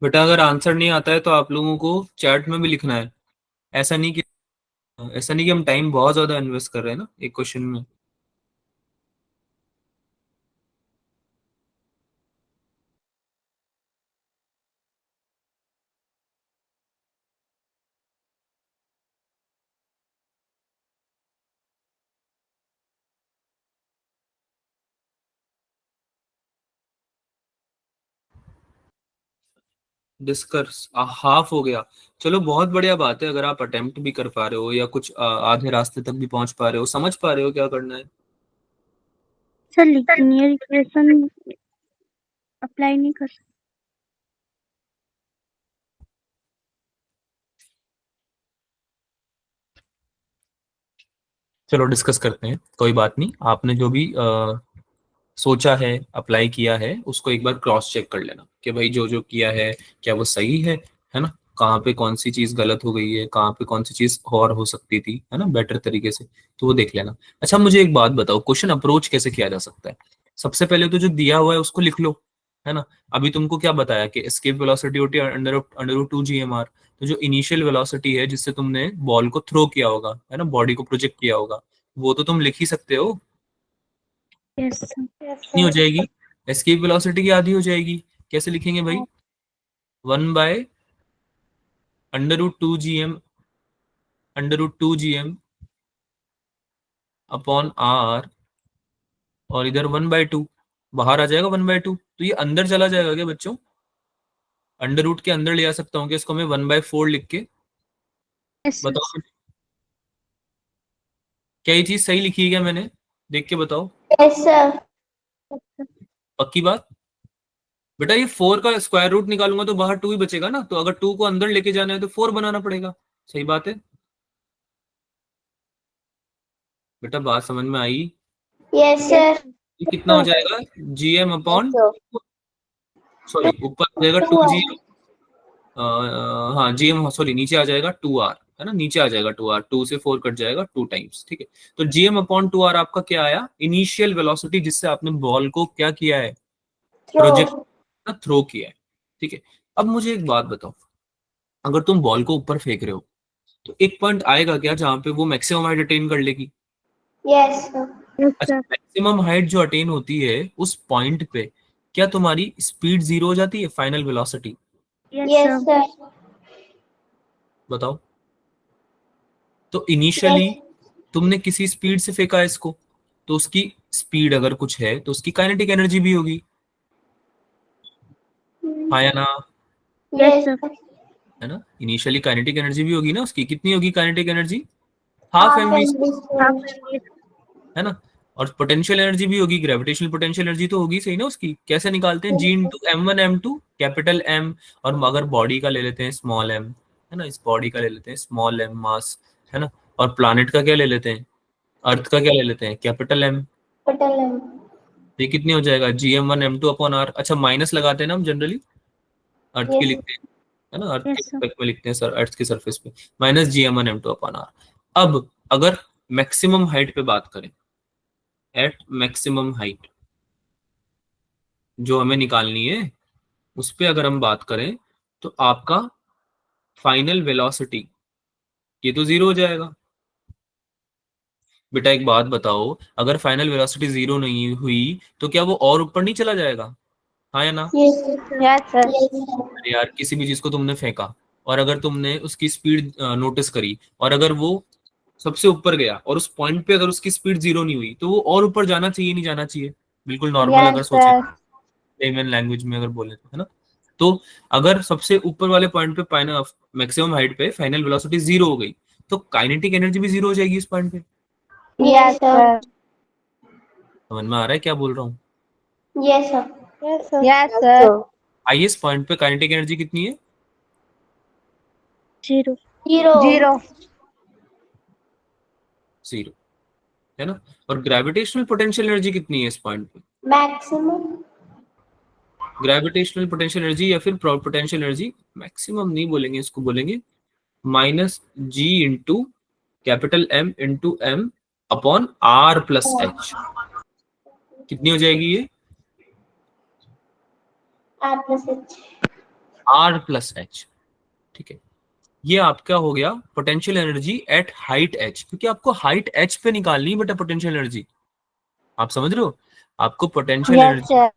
बेटा अगर आंसर नहीं आता है तो आप लोगों को चैट में भी लिखना है। ऐसा नहीं कि हम टाइम बहुत ज्यादा इन्वेस्ट कर रहे हैं ना एक क्वेश्चन में। डिस्कस हाफ हो गया। चलो बहुत बढ़िया बात है, अगर आप अटेम्प्ट भी कर पा रहे हो या कुछ आधे रास्ते तक भी पहुंच पा रहे हो, समझ पा रहे हो क्या करना है। सर लीनियर इक्वेशन अप्लाई नहीं कर सकते? चलो डिस्कस करते हैं, कोई बात नहीं। आपने जो भी सोचा है, अप्लाई किया है, उसको एक बार क्रॉस चेक कर लेना कि भाई जो जो किया है क्या वो सही है ना। कहाँ पे कौन सी चीज गलत हो गई है, कहाँ पे कौन सी चीज और हो सकती थी, है ना, बेटर तरीके से, तो वो देख लेना। अच्छा मुझे एक बात बताओ, क्वेश्चन अप्रोच कैसे किया जा सकता है। सबसे पहले तो जो दिया हुआ है उसको लिख लो, है ना। अभी तुमको क्या बताया कि एस्केप वेलोसिटी होती है अंडर रूट 2 GMR। तो जो इनिशियल वेलोसिटी है जिससे तुमने बॉल को थ्रो किया होगा, है ना, बॉडी को प्रोजेक्ट किया होगा, वो तो तुम लिख ही सकते हो। Yes sir. कितनी हो जाएगी, एस्केप वेलोसिटी की आधी हो जाएगी। कैसे लिखेंगे भाई, 1/√2 GM, under root 2 GM upon r, और इधर 1/2, बाहर आ जाएगा 1/2। तो ये अंदर चला जाएगा क्या बच्चों, अंडर रूट के अंदर ले आ सकता हूँ क्या इसको मैं 1/4 लिख के। Yes sir. बताओ क्या ये चीज सही लिखी है क्या मैंने, देख के बताओ। Yes, sir. पक्की बात। बेटा ये 4 का स्क्वायर रूट निकालूंगा तो बाहर 2 ही बचेगा ना, तो अगर 2 को अंदर लेके जाना है तो 4 बनाना पड़ेगा। सही बात है बेटा, बात समझ में आई। Yes, sir. ये कितना हो जाएगा, GM Yes, upon, sir. Sorry ऊपर आ जाएगा 2 2 GM, हाँ GM, सॉरी नीचे आ जाएगा 2R, है ना, नीचे आ जाएगा 2R, 2 से 4 कट जाएगा 2 टाइम्स, ठीक है। तो GM अपॉन 2R आपका क्या आया, इनिशियल वेलोसिटी जिससे आपने बॉल को क्या किया है, प्रोजेक्ट, throw. थ्रो किया है, ठीक है। अब मुझे एक बात बताओ, अगर तुम बॉल को ऊपर फेंक रहे हो तो एक पॉइंट आएगा क्या जहां पे वो मैक्सिमम हाइट अटेन कर लेगी। Yes, sir. यस अच्छा सर। मैक्सिमम हाइट जो अटेन होती है उस पॉइंट पे क्या तुम्हारी स्पीड जीरो हो जाती है, final velocity. Yes Yes, sir. sir. बताओ। तो Yes. इनिशियली तुमने किसी स्पीड से फेंका है इसको, तो उसकी स्पीड अगर कुछ है तो उसकी काइनेटिक एनर्जी भी होगी, हाँ या ना, यस Yes, सर। sir. है ना। इनिशियली काइनेटिक एनर्जी भी होगी ना उसकी, कितनी होगी kinetic energy, half Half m v, half and m है ना। और पोटेंशियल एनर्जी भी होगी, ग्रेविटेशनल पोटेंशियल एनर्जी तो होगी सही ना उसकी। कैसे निकालते हैं, G × M1 M2 capital M, और अगर बॉडी का ले लेते हैं स्मॉल m, है ना, इस बॉडी का ले लेते हैं स्मॉल m मास, है ना, और प्लानिट का क्या ले लेते हैं, अर्थ का क्या ले लेते हैं कैपिटल M। capital M. ये कितनी हो जाएगा, Gm1 M2 अपॉन R। अच्छा माइनस लगाते हैं ना हम जनरली, अर्थ की Yes, लिखते हैं, है ना, अर्थ के यस सर। रिस्पेक्ट में लिखते हैं सर, अर्थ की सरफेस पे, minus Gm1 M2 upon R। अब अगर मैक्सिमम हाइट पे बात करें, एट मैक्सिमम हाइट जो हमें निकालनी है, उस पे अगर हम बात करें तो आपका फाइनल वेलोसिटी ये तो जीरो हो जाएगा। बेटा एक बात बताओ, अगर फाइनल वेलोसिटी जीरो नहीं हुई तो क्या वो और ऊपर नहीं चला जाएगा, हाँ या ना। yes, yes sir. Yes, sir. yes, sir. अरे यार किसी भी चीज को तुमने फेंका और अगर तुमने उसकी स्पीड नोटिस करी, और अगर वो सबसे ऊपर गया और उस पॉइंट पे अगर उसकी स्पीड जीरो नहीं हुई तो वो और ऊपर जाना चाहिए नहीं जाना चाहिए, बिल्कुल नॉर्मल Yes, अगर सोचे, sir. लेमन लैंग्वेज में अगर बोले तो, है ना। तो अगर सबसे ऊपर वाले पॉइंट पे मैक्सिमम हाइट पे फाइनल वेलोसिटी जीरो हो गई तो काइनेटिक एनर्जी भी जीरो हो जाएगी इस पॉइंट पे। Yes, Yes, sir. sir. समझ में आ रहा है क्या बोल रहा हूँ। Yes, sir. Yes, sir. Yes, sir. Highest point पे काइनेटिक एनर्जी कितनी है, जीरो। Zero. Zero. जीरो, है ना। और ग्रेविटेशनल पोटेंशियल एनर्जी कितनी है इस पॉइंट पे, Maximum. ग्रेविटेशनल पोटेंशियल एनर्जी या फिर पोटेंशियल एनर्जी, मैक्सिमम नहीं बोलेंगे इसको, बोलेंगे -G × M अपॉन R+H। कितनी हो जाएगी ये, R plus H. R plus H। ठीक है, ये आपका हो गया potential energy at height H, क्योंकि आपको हाइट H पे निकालनी है बेटा पोटेंशियल एनर्जी। आप समझ रहे हो, आपको potential Yes, energy sir.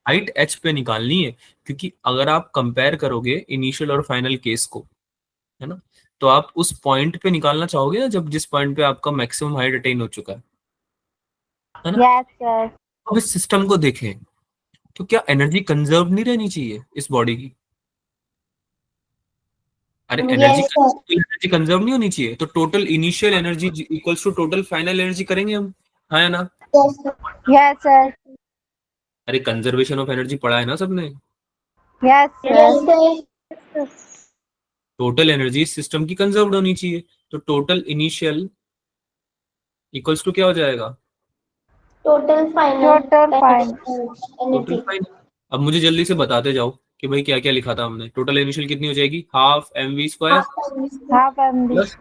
Height H पे निकालनी है, क्योंकि अगर आप कंपेयर करोगे इनिशियल और फाइनल केस को, है ना, तो आप उस पॉइंट पे निकालना चाहोगे ना, जब जिस पॉइंट पे आपका मैक्सिमम हाइट अटेन हो चुका है ना। Yes, sir. अब इस सिस्टम को देखें तो क्या एनर्जी कंजर्व नहीं रहनी चाहिए इस बॉडी की? अरे Yes, sir. एनर्जी कंजर्व नहीं होनी चाहिए, तो total initial energy equals to total final energy करेंगे हम, हाँ या ना? Yes, sir. Yes, sir. अरे कंजर्वेशन ऑफ एनर्जी पढ़ा है ना सबने। Yes, Yes, sir. sir. Total energy system की कंजर्व्ड होनी चाहिए, तो टोटल इनिशियल इक्वल्स टू क्या हो जाएगा? Total final Total fine. Total energy. Final. अब मुझे जल्दी से बताते जाओ कि भाई क्या क्या लिखा था हमने। टोटल इनिशियल कितनी हो जाएगी? Half mv square Half mv square Half mv plus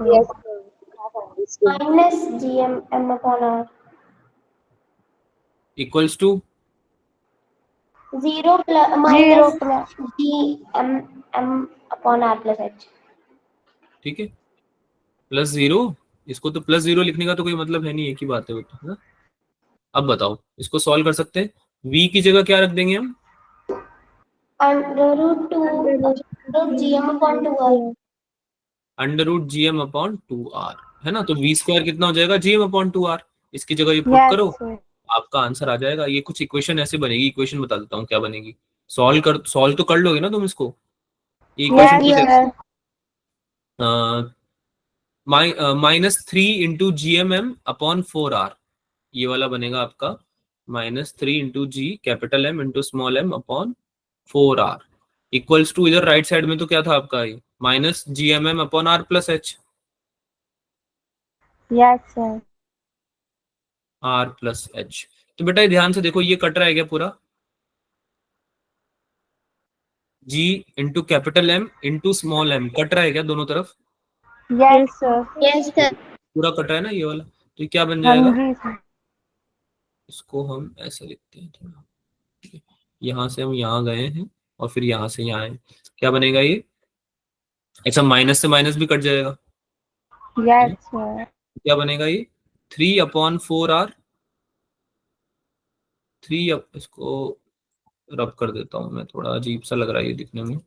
square. minus gm m upon r. Equals to 0 plus Zero minus plus. gm m upon r plus h. ठीक है, प्लस जीरो। इसको तो plus zero लिखने का तो कोई मतलब है नहीं, एक ही बात है वो तो, है ना। अब बताओ, इसको सॉल्व कर सकते हैं। v की जगह क्या रख देंगे हम? Under root 2 root gm upon 2r. Under root G M upon two r, है ना। तो वी स्क्वायर कितना हो जाएगा? G M upon two r. इसकी जगह ये पुट Yes, करो, sir. आपका आंसर आ जाएगा। ये कुछ इक्वेशन ऐसे बनेगी, इक्वेशन बता देता हूँ क्या बनेगी। सॉल्व तो कर लोगे ना तुम इसको। ये इक्वेशन Yes, कुछ sir. -3 into G M m upon 4r, ये वाला बनेगा आपका -3 into G capital M into small m upon 4r equals to, इधर राइट साइड में तो क्या था आपका, ये minus G M m upon r plus h, Yes, sir. R plus h. तो बेटा ये ध्यान से देखो, ये कट रहा है क्या पूरा? G into capital M into small M cut रहा है क्या दोनों तरफ? Yes, sir. Yes, sir. पूरा कट रहा है ना ये वाला, तो ये क्या बन हाँ जाएगा? जी sir. इसको हम ऐसे लिखते हैं थोड़ा, यहाँ से हम यहाँ गए हैं और फिर यहाँ से यहाँ आए, क्या बनेगा ये? अच्छा, माइनस से माइनस भी कट जाएगा, है Yes, ना। sir. क्या बनेगा ये? 3/4r, 3 इसको रब कर देता हूँ मैं, थोड़ा अजीब सा लग रहा है ये दिखने में।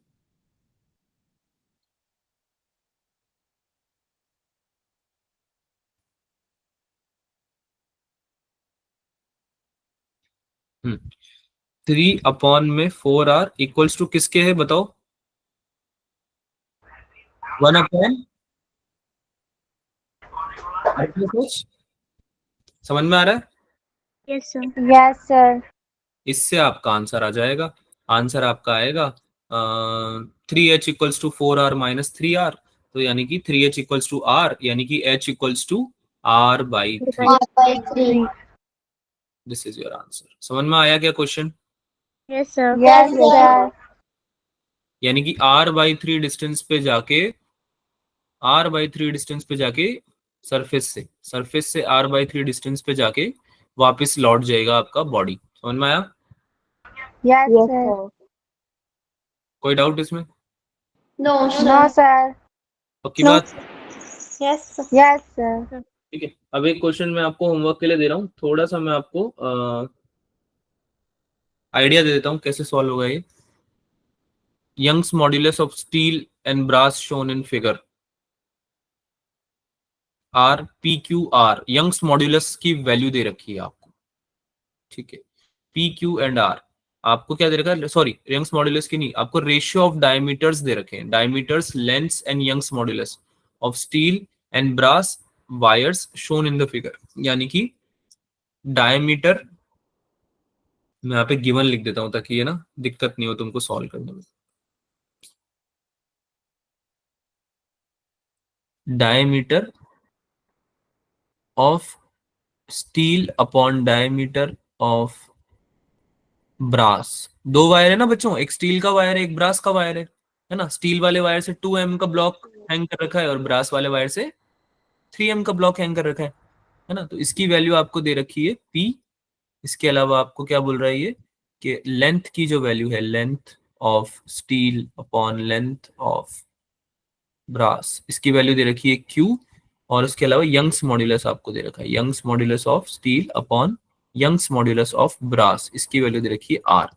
हम्म 3/4r इक्वल्स टू किसके है बताओ? 1/, समझ में आ रहा है? Yes, sir. Yes, sir. इससे आपका आंसर आ जाएगा। आंसर आपका आएगा 3h equals to 4r minus 3r, तो यानी कि 3h इक्वल्स टू r, यानी कि h equals to r/3। r by 3. This is your answer. समझ में आया क्या question? Yes, sir. Yes, Yes, sir. sir. यानी कि r/3 डिस्टेंस पे जाके, r/3 डिस्टेंस पे जाके सरफेस से r/3 डिस्टेंस पे जाके वापस लौट जाएगा आपका बॉडी। समझ में आया? Yes, sir. कोई डाउट इसमें? No, No, sir. sir. पक्की No, बात? Yes, sir. Yes, sir. ठीक है, अब एक क्वेश्चन मैं आपको होमवर्क के लिए दे रहा हूँ, थोड़ा सा मैं आपको आइडिया दे देता हूँ कैसे सॉल्व होगा ये। Young's modulus of steel and brass shown in figure are P Q R. Young's modulus की वैल्यू दे रखी है आपको, ठीक है। पी क्यू एंड आर आपको क्या दे रखा है? सॉरी, यंग्स मॉड्यूलस की नहीं, आपको रेशियो ऑफ डायमीटर्स दे रखे हैं, diameters, lengths and Young's modulus of steel and brass wires shown in the figure. यानी कि डायमीटर, मैं यहाँ पे गिवन लिख देता हूँ ताकि ये ना दिक्कत नहीं हो तुमको सॉल्व करने में। Diameter of steel upon diameter of brass. दो वायर है ना बच्चों, एक स्टील का वायर है, एक ब्रास का वायर है ना। स्टील वाले वायर से 2m का ब्लॉक हैंग कर रखा है और ब्रास वाले वायर से 3m का ब्लॉक हैंग कर रखा है ना। तो इसकी वैल्यू आपको दे रखी है p। इसके अलावा आपको क्या बोल रहा है ये, कि लेंथ की जो वैल्यू है, length of steel upon length of brass, इसकी वैल्यू दे रखी है Q, और उसके अलावा यंग्स मॉड्यूलस आपको दे रखा है, Young's modulus of steel upon Young's modulus of brass, इसकी वैल्यू दे रखी है R।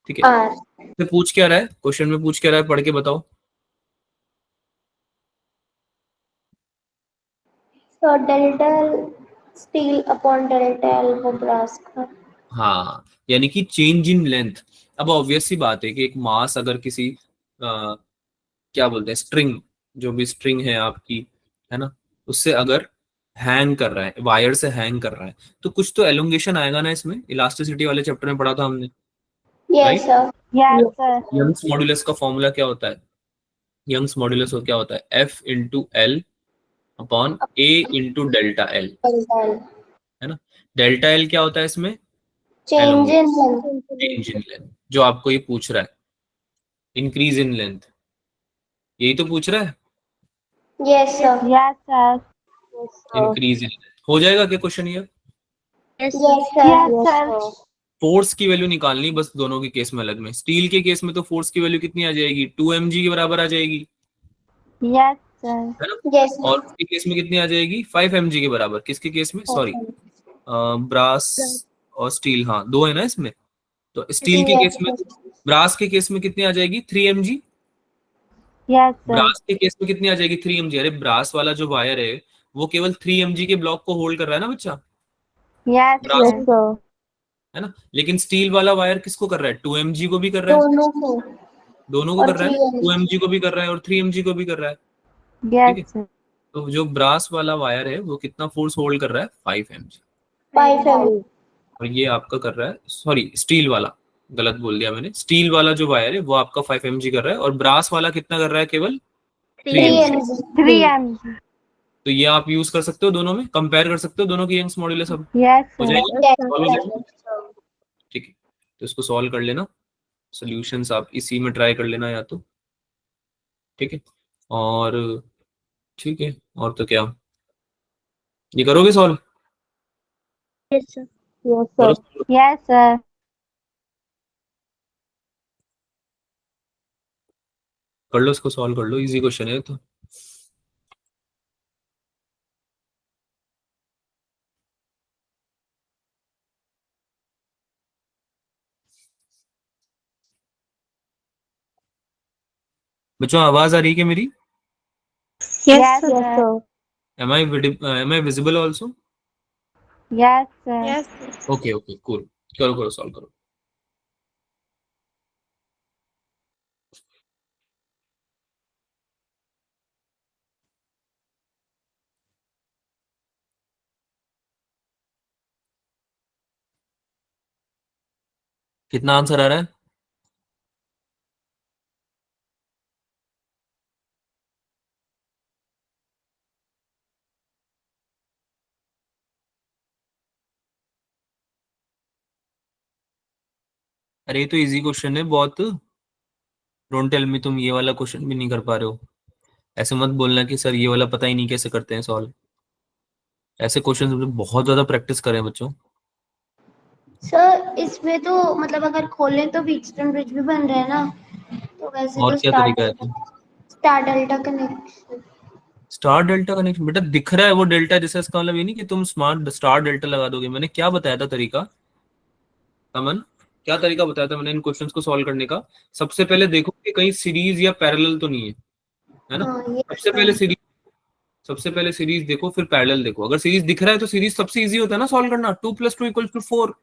ठीक है, R. तो पूछ क्या रहा है क्वेश्चन में, पूछ क्या रहा है, पढ़ के बताओ। So delta steel upon delta L for brass का. हाँ, यानी कि चेंज इन लेंथ। अब ऑब्वियस सी बात है कि एक मास अगर किसी क्या बोलते हैं, स्ट्रिंग, जो भी स्ट्रिंग है आपकी, है ना, उससे अगर हैंग कर रहा है, वायर से हैंग कर रहा है, तो कुछ तो एलोंगेशन आएगा ना इसमें, इलास्टिसिटी वाले चैप्टर में पढ़ा था हमने, Yes, right. sir. Yes, sir. Young's modulus का फॉर्मूला क्या होता है, यंग्स मॉड्यूलस क्या होता है, F into L upon A into delta L, Delta L. है ना। डेल्टा एल क्या होता है इसमें, Change in elongation, length. Change in length, जो आपको ये पूछ रहा है, इंक्रीज इन लेंथ, यही तो पूछ रहा है, Yes, sir. Yes, sir. Increase in length. हो जाएगा क्या क्वेश्चन ये। Yes, Yes, sir. sir. Yes, sir. Force की वैल्यू निकालनी बस, दोनों के केस में अलग में। स्टील के केस में तो फोर्स की वैल्यू कितनी आ जाएगी, 2 mg के बराबर आ जाएगी, Yes, sir. है ना। Yes, sir. और उसके केस में कितनी आ जाएगी, 5 mg के बराबर, किसके केस में, सॉरी, ब्रास और स्टील, हाँ दो है ना इसमें, तो स्टील के Yes, केस में, sir. ब्रास के केस में कितनी आ जाएगी, 3 mg। Yes, sir. ब्रास के केस में कितनी आ जाएगी, 3 mg। अरे ब्रास वाला जो वायर है वो केवल 3 mg के ब्लॉक को होल्ड कर रहा है ना बच्चा, Yes, ब्रास, sir. है ना। लेकिन स्टील वाला वायर किसको कर रहा है, 2 mg को भी कर रहा है, दोनों को दोनों को और कर रहा है, 3 2 mg को भी कर रहा है और 3 mg को भी कर रहा है। ठीक है, Yes, sir. तो जो ब्रास वाला वायर है वो कितना फोर्स होल्ड कर रहा है, 5 mg, 5 M. और ये आपका कर रहा है, सॉरी स्टील वाला, गलत बोल दिया मैंने, स्टील वाला जो वायर है वो आपका 5 mg कर रहा है, और ब्रास वाला कितना कर रहा है, केवल 3 3 mg। M. 3 mg. तो ये आप यूज कर सकते हो, दोनों में कंपेयर कर सकते हो, दोनों की यंग्स मॉड्यूलस अब Yes, हो sir. जाएगा, Yes, सॉल्व हो sir. जाएगा। ठीक है, तो इसको सॉल्व कर लेना, सॉल्यूशंस आप इसी में ट्राई कर लेना या तो, ठीक है। और ठीक है, और तो क्या, ये करोगे सॉल्व, Yes, sir. Yes, करो, sir. Yes, sir. कर लो इसको, सॉल्व कर लो, इजी क्वेश्चन है तो। बच्चों आवाज आ रही है क्या मेरी, Yes, sir. am I visible also? Yes, sir. Yes, sir. Okay okay cool, करो करो सॉल्व करो। कितना आंसर आ रहा है, अरे ये तो इजी क्वेश्चन है बहुत, डोंट टेल मी तुम ये वाला क्वेश्चन भी नहीं कर पा रहे हो। ऐसे मत बोलना कि सर ये वाला पता ही नहीं कैसे करते हैं सॉल्व, ऐसे क्वेश्चन बहुत ज्यादा प्रैक्टिस करें बच्चों। सर इसमें तो मतलब अगर खोलें तो व्हीटस्टोन ब्रिज भी बन रहा है ना, तो वैसे और तो क्या तरीका है, star delta connection. Star delta connection, बेटा दिख रहा है वो डेल्टा, जैसे इसका मतलब ये नहीं कि तुम स्मार्ट स्टार डेल्टा लगा दोगे। मैंने क्या बताया था तरीका, अमन, क्या तरीका बताया था मैंने इन क्वेश्चंस को सॉल्व करने का। सबसे पहले देखो कि कहीं सीरीज या पैरेलल तो नहीं है ना। हाँ ये सबसे पहले सीरीज, सबसे पहले सीरीज देखो, फिर पैरेलल देखो। अगर सीरीज दिख रहा है तो सीरीज सबसे इजी होता है ना सॉल्व करना, 2+2=4।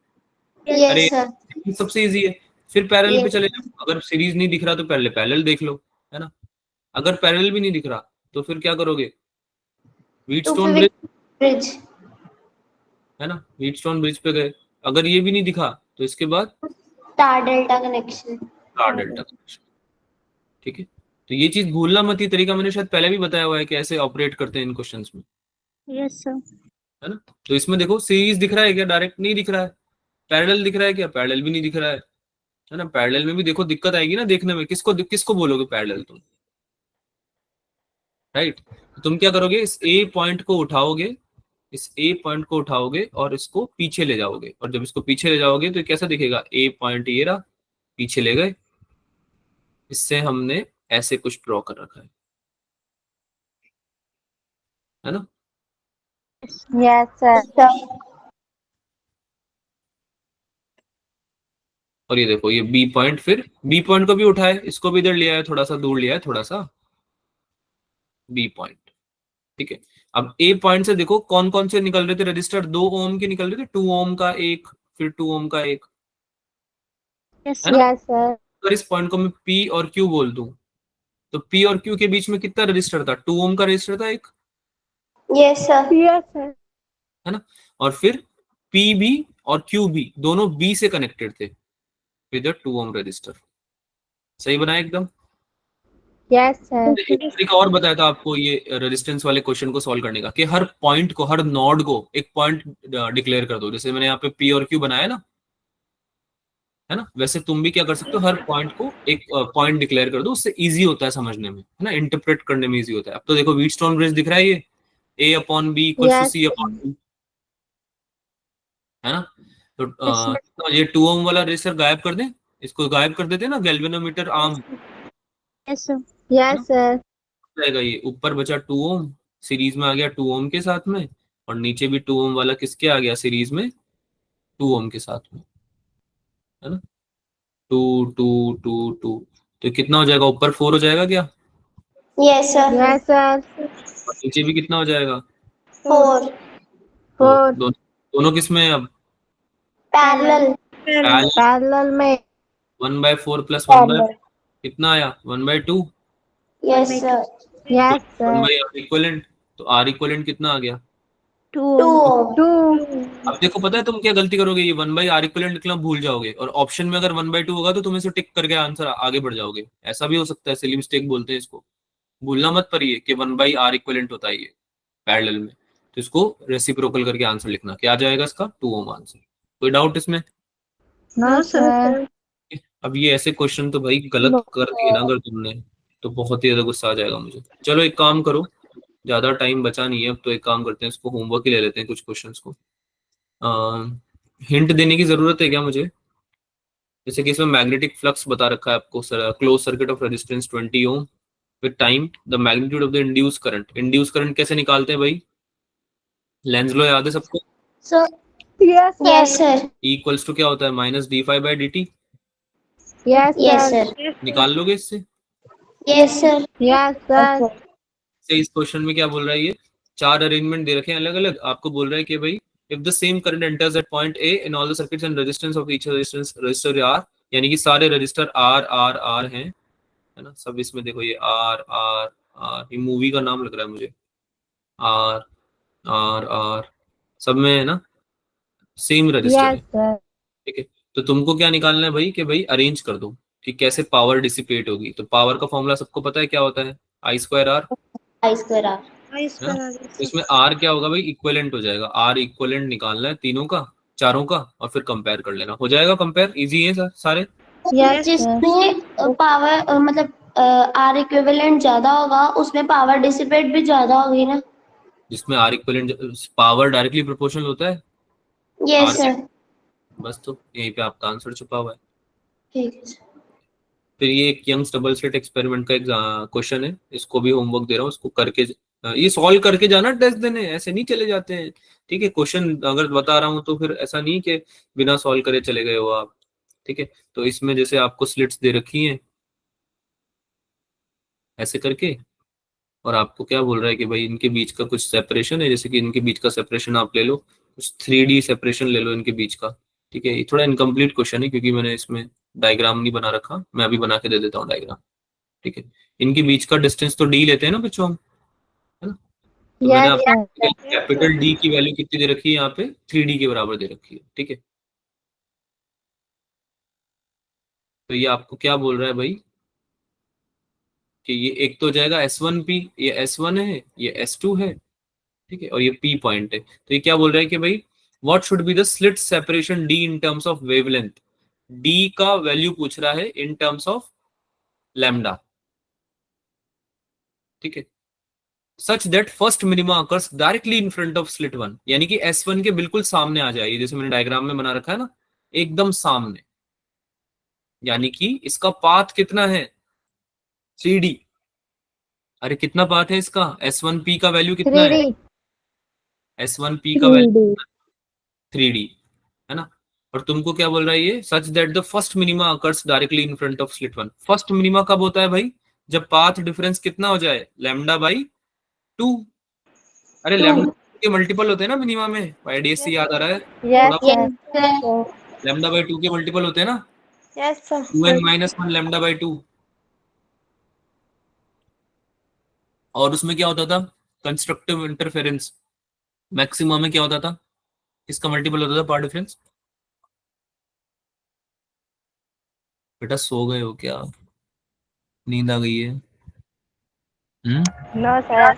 यस अरे सर। सबसे इजी है। फिर पैरेलल पे यस चले जाओ, अगर सीरीज नहीं दिख रहा तो पहले पैरेलल देख लो, है ना। अगर पैरेलल भी नहीं दिख रहा तो फिर क्या करोगे, तो व्हीटस्टोन फिर ब्रिज, ब्रिज है ना, व्हीटस्टोन ब्रिज पे गए। अगर ये भी नहीं दिखा तो इसके बाद star delta connection. Star delta connection. ठीक है, तो ये चीज भूलना मत, ये तरीका मैंने शायद पहले भी बताया हुआ है कि ऐसे ऑपरेट करते हैं इन क्वेश्चंस में, Yes, sir. है ना। तो इसमें देखो सीरीज दिख रहा है क्या, डायरेक्ट नहीं दिख रहा है। पैरेलल दिख रहा है क्या, पैरेलल भी नहीं दिख रहा है ना। पैरेलल में भी देखो दिक्कत आएगी ना देखने में, किसको किसको बोलोगे पैरेलल तुम, राइट। तो तुम क्या करोगे, इस ए पॉइंट को उठाओगे, इस ए पॉइंट को उठाओगे और इसको पीछे ले जाओगे, और जब इसको पीछे ले जाओगे तो कैसा दिखेगा, ए पॉइंट ये रहा, पीछे ले गए, इससे हमने ऐसे कुछ ड्रॉ कर रखा है ना। Yes, sir. sir. और ये देखो ये बी पॉइंट, फिर बी पॉइंट को भी उठाए, इसको भी इधर लिया है, थोड़ा सा दूर लिया है, थोड़ा सा बी पॉइंट। ठीक है, अब ए पॉइंट से देखो कौन कौन से निकल रहे थे रजिस्टर, 2 ओम के निकल रहे थे, 2 ओम का एक, फिर 2 ओम का एक, Yes, है sir. ना। Yes, sir. अगर इस पॉइंट को मैं पी और क्यू बोल दूं, तो पी और क्यू के बीच में कितना रजिस्टर था, 2 ओम का रजिस्टर था एक, Yes, sir. Yes, sir. है ना। और फिर पी भी और क्यू भी दोनों बी से कनेक्टेड थे विद 2 ओम रजिस्टर। सही बनाया एकदम। Yes, sir. एक तरीका और बताया था आपको ये रेजिस्टेंस वाले क्वेश्चन को सॉल्व करने का, कि हर पॉइंट को, हर नोड को एक पॉइंट डिक्लेयर कर दो। जैसे मैंने यहाँ पे पी और क्यू बनाया ना, है ना, वैसे तुम भी क्या कर सकते हो, हर पॉइंट को एक पॉइंट डिक्लेयर कर दो, उससे इजी होता है समझने में, है ना, इंटरप्रेट करने में इजी होता है। अब तो देखो व्हीटस्टोन ब्रिज दिख रहा है, ये A upon B equals to Yes, C upon two, है ना। तो Yes, sir. तो ये 2 ओम वाला रेजिस्टर गायब कर दें, इसको गायब कर देते हैं ना, गैल्वेनोमीटर आर्म, Yes, sir. है ना। yes, sir. जाएगा ये, ऊपर बचा 2 ओम, सीरीज में आ गया 2 ओम के साथ में, और नीचे भी 2 ओम वाला किसके आ गया सीरीज में, 2 ओम के साथ में, है ना। 2 2 2 2, तो कितना हो जाएगा, ऊपर 4 हो जाएगा क्या, Yes, sir. Yes, sir. और नीचे भी कितना हो जाएगा, 4. 4। 4. दोनों किस में है अब, Parallel. Parallel. Parallel में. 1/4 प्लस 1/4 कितना आया, 1/2, Yes, sir. Yes, sir. 1 R equivalent, तो आर इक्वलेंट कितना आ गया। 2 2 ohm. ohm. 2. अब देखो पता है तुम क्या गलती करोगे, ये 1/r इक्वलेंट निकलना भूल जाओगे, और ऑप्शन में अगर 1/2 होगा तो तुम इसे टिक करके आंसर आगे बढ़ जाओगे, ऐसा भी हो सकता है, सिली मिस्टेक बोलते हैं इसको। भूलना मत परिए कि 1/r इक्वलेंट होता है ये पैरेलल में, तो इसको रेसिप्रोकल करके आंसर लिखना, क्या आ जाएगा इसका, 2 ओम आंसर। कोई डाउट इसमें। No, No, sir. sir. अब ये ऐसे क्वेश्चन तो भाई गलत कर दिए ना अगर तुमने, तो बहुत ही ज्यादा गुस्सा आ जाएगा मुझे। चलो एक काम करो, ज्यादा टाइम बचा नहीं है अब, तो एक काम करते हैं, इसको होमवर्क ही ले लेते हैं कुछ क्वेश्चंस को। हिंट देने की जरूरत है क्या मुझे, जैसे कि इसमें मैग्नेटिक फ्लक्स बता रखा है आपको, close circuit of resistance 20 ohm with time, the magnitude of the induce current. Induce current कैसे निकालते हैं भाई, लेंज लो याद है सबको, So, Yes, sir. yes, sir. Equals to क्या होता है, minus d∅/dt। Yes, Yes, sir. sir. निकाल लोगे इससे। Yes, sir. Yes, sir. से इस क्वेश्चन में क्या बोल रहा है, ये 4 अरेंजमेंट दे रखे हैं अलग अलग, आपको बोल रहा है कि भाई if the same current enters at point A in all the circuits and resistance of each resistor R, यानी कि सारे रजिस्टर आर आर आर हैं, है ना, सब इसमें देखो ये आर आर आर, ये मूवी का नाम लग रहा है मुझे, आर आर आर, सब में है ना, सेम रजिस्टर है। Yes, sir. ठीक है, तो तुमको क्या निकालना है भाई, कि भाई अरेंज कर दो कि कैसे पावर डिसिपेट होगी। तो पावर का फॉर्मूला सबको पता है क्या होता है, I²R, I square R. I है square ना। R. तो इसमें आर क्या होगा भाई, इक्विवेलेंट हो जाएगा, आर इक्विवेलेंट निकालना है तीनों का, चारों का, और फिर कंपेयर कर लेना, हो जाएगा कंपेयर, इजी है सारे। Yes, sir. जिसमें पावर मतलब R इक्विवेलेंट ज्यादा होगा उसमें पावर डिसिपेट भी ज्यादा होगी ना। जिसमें R equivalent, power directly proportional होता है Yes, आर, sir. बस तो यहीं पे आपका आंसर छुपा हुआ है। ठीक है sir. फिर ये एक यंग्स डबल स्लिट एक्सपेरिमेंट का एक क्वेश्चन है, इसको भी होमवर्क दे रहा हूँ, इसको करके ये सॉल्व करके जाना टेस्ट देने, ऐसे नहीं चले जाते हैं। ठीक है, क्वेश्चन अगर बता रहा हूँ तो फिर ऐसा नहीं कि बिना सॉल्व करे चले गए हो आप। ठीक है, तो इसमें जैसे आपको स्लिट्स दे रखी हैं ऐसे करके, और आपको क्या बोल रहा है कि भाई इनके बीच का कुछ सेपरेशन है, जैसे कि इनके बीच का सेपरेशन आप ले लो, कुछ 3D सेपरेशन ले लो इनके बीच का। ठीक है, ये थोड़ा इनकम्प्लीट क्वेश्चन है क्योंकि मैंने इसमें डायग्राम नहीं बना रखा, मैं अभी बना के दे देता हूँ डायग्राम। ठीक है, इनके बीच का डिस्टेंस तो D लेते हैं ना बच्चों हम, है ना। तो मैंने Yes, आपको sir. कैपिटल D की वैल्यू कितनी दे रखी है, यहाँ पे 3D के बराबर दे रखी है। ठीक है, तो ये आपको क्या बोल रहा है भाई, कि ये एक तो हो जाएगा S1P, ये S1 है, ये S2 है, ठीक है, और ये P पॉइंट है। तो ये क्या बोल रहा है कि भाई what should be the slit separation D in terms of wavelength, D का वैल्यू पूछ रहा है इन टर्म्स ऑफ लैम्डा। ठीक है, such that first minima occurs directly in front of slit 1, यानी कि S1 के बिल्कुल सामने आ जाएगी, जैसे मैंने डायग्राम में बना रखा है ना, एकदम सामने, यानी कि इसका पाथ कितना है, 3D। अरे कितना पाथ है इसका? S1P का वैल्यू कितना है? 3D. S1P का वैल्यू 3D. 3D है ना। और तुमको क्या बोल रहा है ये? Such that the first minima occurs directly in front of slit one. First minima कब होता है भाई? जब पाथ डिफरेंस कितना हो जाए? Lambda by 2। अरे लैम्डा के मल्टीपल होते हैं ना मिनिमा में, आईडीएस से याद आ रहा है Yes, थोड़ा। sir. लैम्डा बाई 2 के मल्टीपल होते हैं ना, Yes, sir. 2n-1 lambda by 2। और उसमें क्या होता था? कंस्ट्रक्टिव इंटरफेरेंस मैक्सिमा में क्या होता था? किसका मल्टीपल होता था पाथ डिफरेंस? बेटा सो गए हो क्या? नींद आ गई है? No, sir.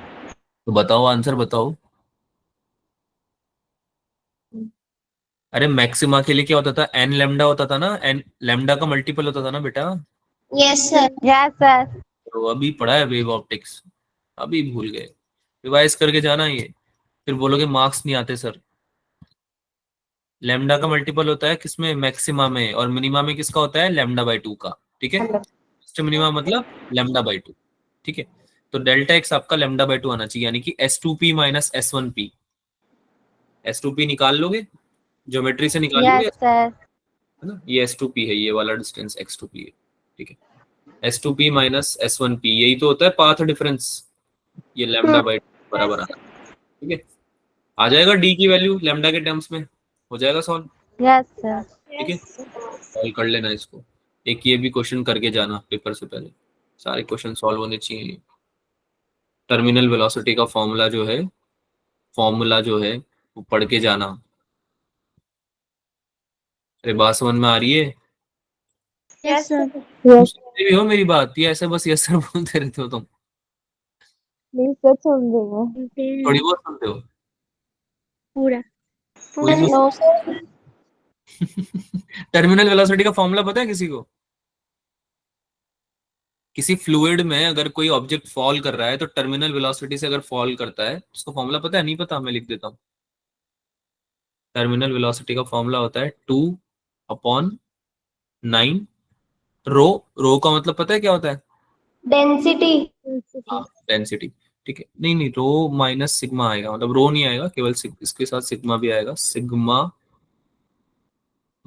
तो बताओ, आंसर बताओ। अरे मैक्सिमा के लिए क्या होता था? एन लैम्डा होता था ना, एन लैम्डा का मल्टीपल होता था ना बेटा। Yes, sir. Yes, sir. तो अभी पढ़ा है वेव ऑप्टिक्स, अभी भूल गए। रिवाइज करके जाना ये, फिर बोलोगे मार्क्स नहीं आते सर। लैम्डा का मल्टीपल होता है किसमें? मैक्सिमा में। और मिनिमा में किसका होता है? लैम्डा बाई 2 का। ठीक है, मिनिमा मतलब लैम्डा बाई 2। ठीक है, तो डेल्टा एक्स आपका लैम्डा बाई 2 आना चाहिए, यानी कि S2P माइनस S1P। S2P निकाल लोगे, ज्योमेट्री से निकालोगे, Yes, sir. है ना। ये S2P है, ये वाला डिस्टेंस X2P है। ठीक है, S2P माइनस S1P, यही तो होता है पाथ डिफरेंस। ये लैम्डा बाई बराबर आता है। ठीक है, आ जाएगा डी की वैल्यू लैम्डा के टर्म्स में, हो जाएगा सॉल्व। Yes, sir. ठीक है, सॉल्व कर लेना इसको। एक ये भी क्वेश्चन करके जाना पेपर से पहले, सारे क्वेश्चन सॉल्व होने चाहिए। टर्मिनल वेलोसिटी का फॉर्मूला जो है वो पढ़ के जाना। अरे बात समझ में आ रही है? Yes, sir. तुम सुनते भी हो मेरी बात, ये ऐसे बस यस सर बोलते रहते हो तुम? नहीं, सच सुन रही हूँ. थोड़ी बहुत सुनते हो? पूरा। पूरी बहुत? No, sir. टर्मिनल वेलोसिटी का फॉर्मूला पता है किसी को? किसी फ्लूइड में अगर कोई ऑब्जेक्ट फॉल कर रहा है तो टर्मिनल वेलोसिटी से अगर फॉल करता है, उसको फॉर्मूला पता है? नहीं पता? मैं लिख देता हूँ। टर्मिनल वेलोसिटी का फॉर्मूला होता है 2/9 रो। रो का मतलब पता है क्या होता है? Density. हाँ, डेंसिटी। ठीक है, नहीं नहीं, रो माइनस सिग्मा आएगा, मतलब रो नहीं आएगा, केवल इसके साथ सिग्मा भी आएगा। सिग्मा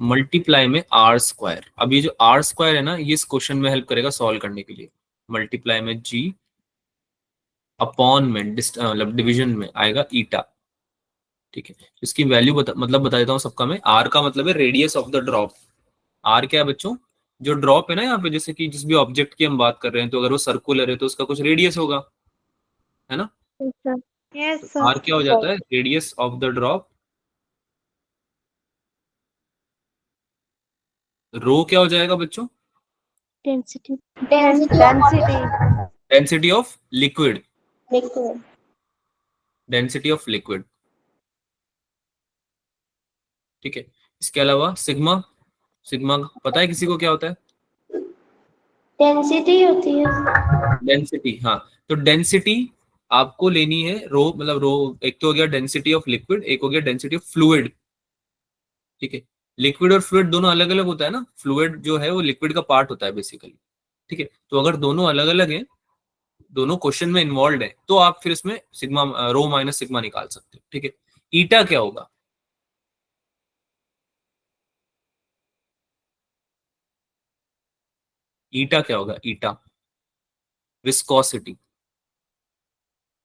मल्टीप्लाई में आर स्क्वायर। अब ये जो आर स्क्वायर है ना, ये इस क्वेश्चन में हेल्प करेगा सॉल्व करने के लिए। मल्टीप्लाई में जी अपॉन में मतलब डिवीजन में आएगा ईटा। ठीक है, इसकी वैल्यू मतलब बता देता हूँ सबका मैं। आर का मतलब है radius of the drop. R क्या है बच्चों? जो ड्रॉप है ना यहाँ पे, जैसे कि जिस भी ऑब्जेक्ट की हम बात कर रहे हैं, तो अगर वो सर्कुलर है तो उसका कुछ रेडियस होगा, है ना। Yes, sir. Yes, तो sir. आर क्या हो जाता है? Radius of the drop. Rho क्या हो जाएगा बच्चों? Density. Density of Density. Density of liquid. liquid. Density of liquid. ठीक है, इसके अलावा सिग्मा। सिग्मा पता है किसी को क्या होता है? Density होती है. डेंसिटी, हाँ। तो डेंसिटी आपको लेनी है रो, मतलब रो एक तो हो गया डेंसिटी ऑफ लिक्विड, एक हो गया डेंसिटी ऑफ फ्लूइड। ठीक है, लिक्विड और फ्लूइड दोनों अलग अलग होता है ना। फ्लूइड जो है वो लिक्विड का पार्ट होता है बेसिकली। ठीक है, तो अगर दोनों अलग अलग हैं, दोनों क्वेश्चन में इन्वॉल्व है, तो आप फिर इसमें सिग्मा रो माइनस सिग्मा निकाल सकते हो। ठीक है, ईटा क्या होगा? ईटा क्या होगा? ईटा विस्कोसिटी।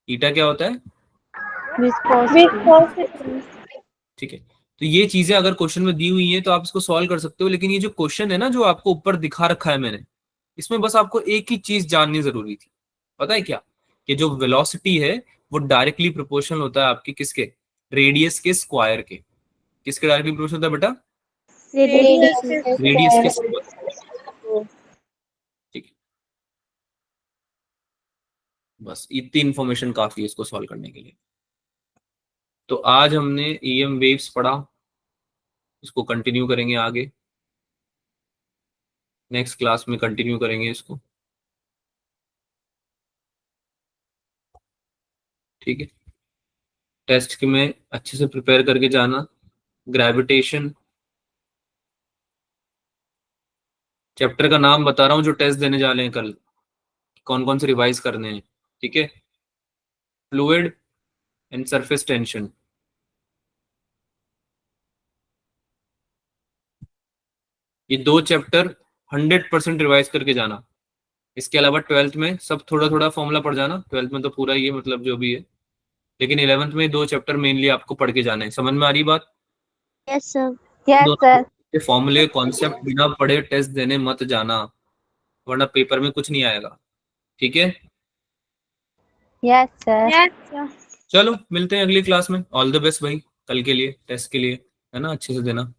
ईटा क्या होता है? Viscosity. ठीक है, तो ये चीजें अगर क्वेश्चन में दी हुई हैं तो आप इसको सॉल्व कर सकते हो। लेकिन ये जो क्वेश्चन है ना, जो आपको ऊपर दिखा रखा है मैंने, इसमें बस आपको एक ही चीज जाननी जरूरी थी। पता है क्या? कि जो वेलोसिटी है वो डायरेक्टली प्रोपोर्शनल होता है आपके किसके? रेडियस के स्क्वायर के। किसके डायरेक्टली प्रोपोर्शनल होता है बेटा? Radius रेडियस के square. स्क्वायर। ठीक है, बस इतनी इंफॉर्मेशन काफी है इसको सॉल्व करने के लिए। तो आज हमने ईएम वेव्स पढ़ा, इसको कंटिन्यू करेंगे आगे, नेक्स्ट क्लास में कंटिन्यू करेंगे इसको। ठीक है, टेस्ट के में अच्छे से प्रिपेयर करके जाना। ग्रेविटेशन चैप्टर का नाम बता रहा हूँ जो टेस्ट देने जा रहे हैं कल। कौन कौन से रिवाइज करने हैं, ठीक है। फ्लूइड एंड सरफेस टेंशन, ये 2 चैप्टर 100% रिवाइज करके जाना। इसके अलावा 12th में सब थोड़ा थोड़ा फॉर्मूला पढ़ जाना, 12th में तो पूरा ही है, मतलब जो भी है, लेकिन 11th में 2 चैप्टर मेनली आपको पढ़ के जाना है। समझ में आ रही बात? Yes sir. Yes sir. ये फॉर्मूले कॉन्सेप्ट बिना पढ़े टेस्ट देने मत जाना, वरना पेपर में कुछ नहीं आएगा, ठीक है। Yes sir. Yes sir. चलो मिलते हैं अगली क्लास में। ऑल द बेस्ट भाई कल के लिए, टेस्ट के लिए, है ना, अच्छे से देना।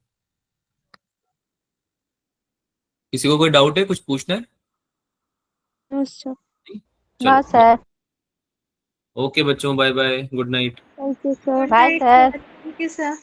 किसी को कोई डाउट है, कुछ पूछना है? No sir. नो चलो सर। ओके बच्चों, bye bye, good night. Thank you sir. Bye sir. Thank you sir.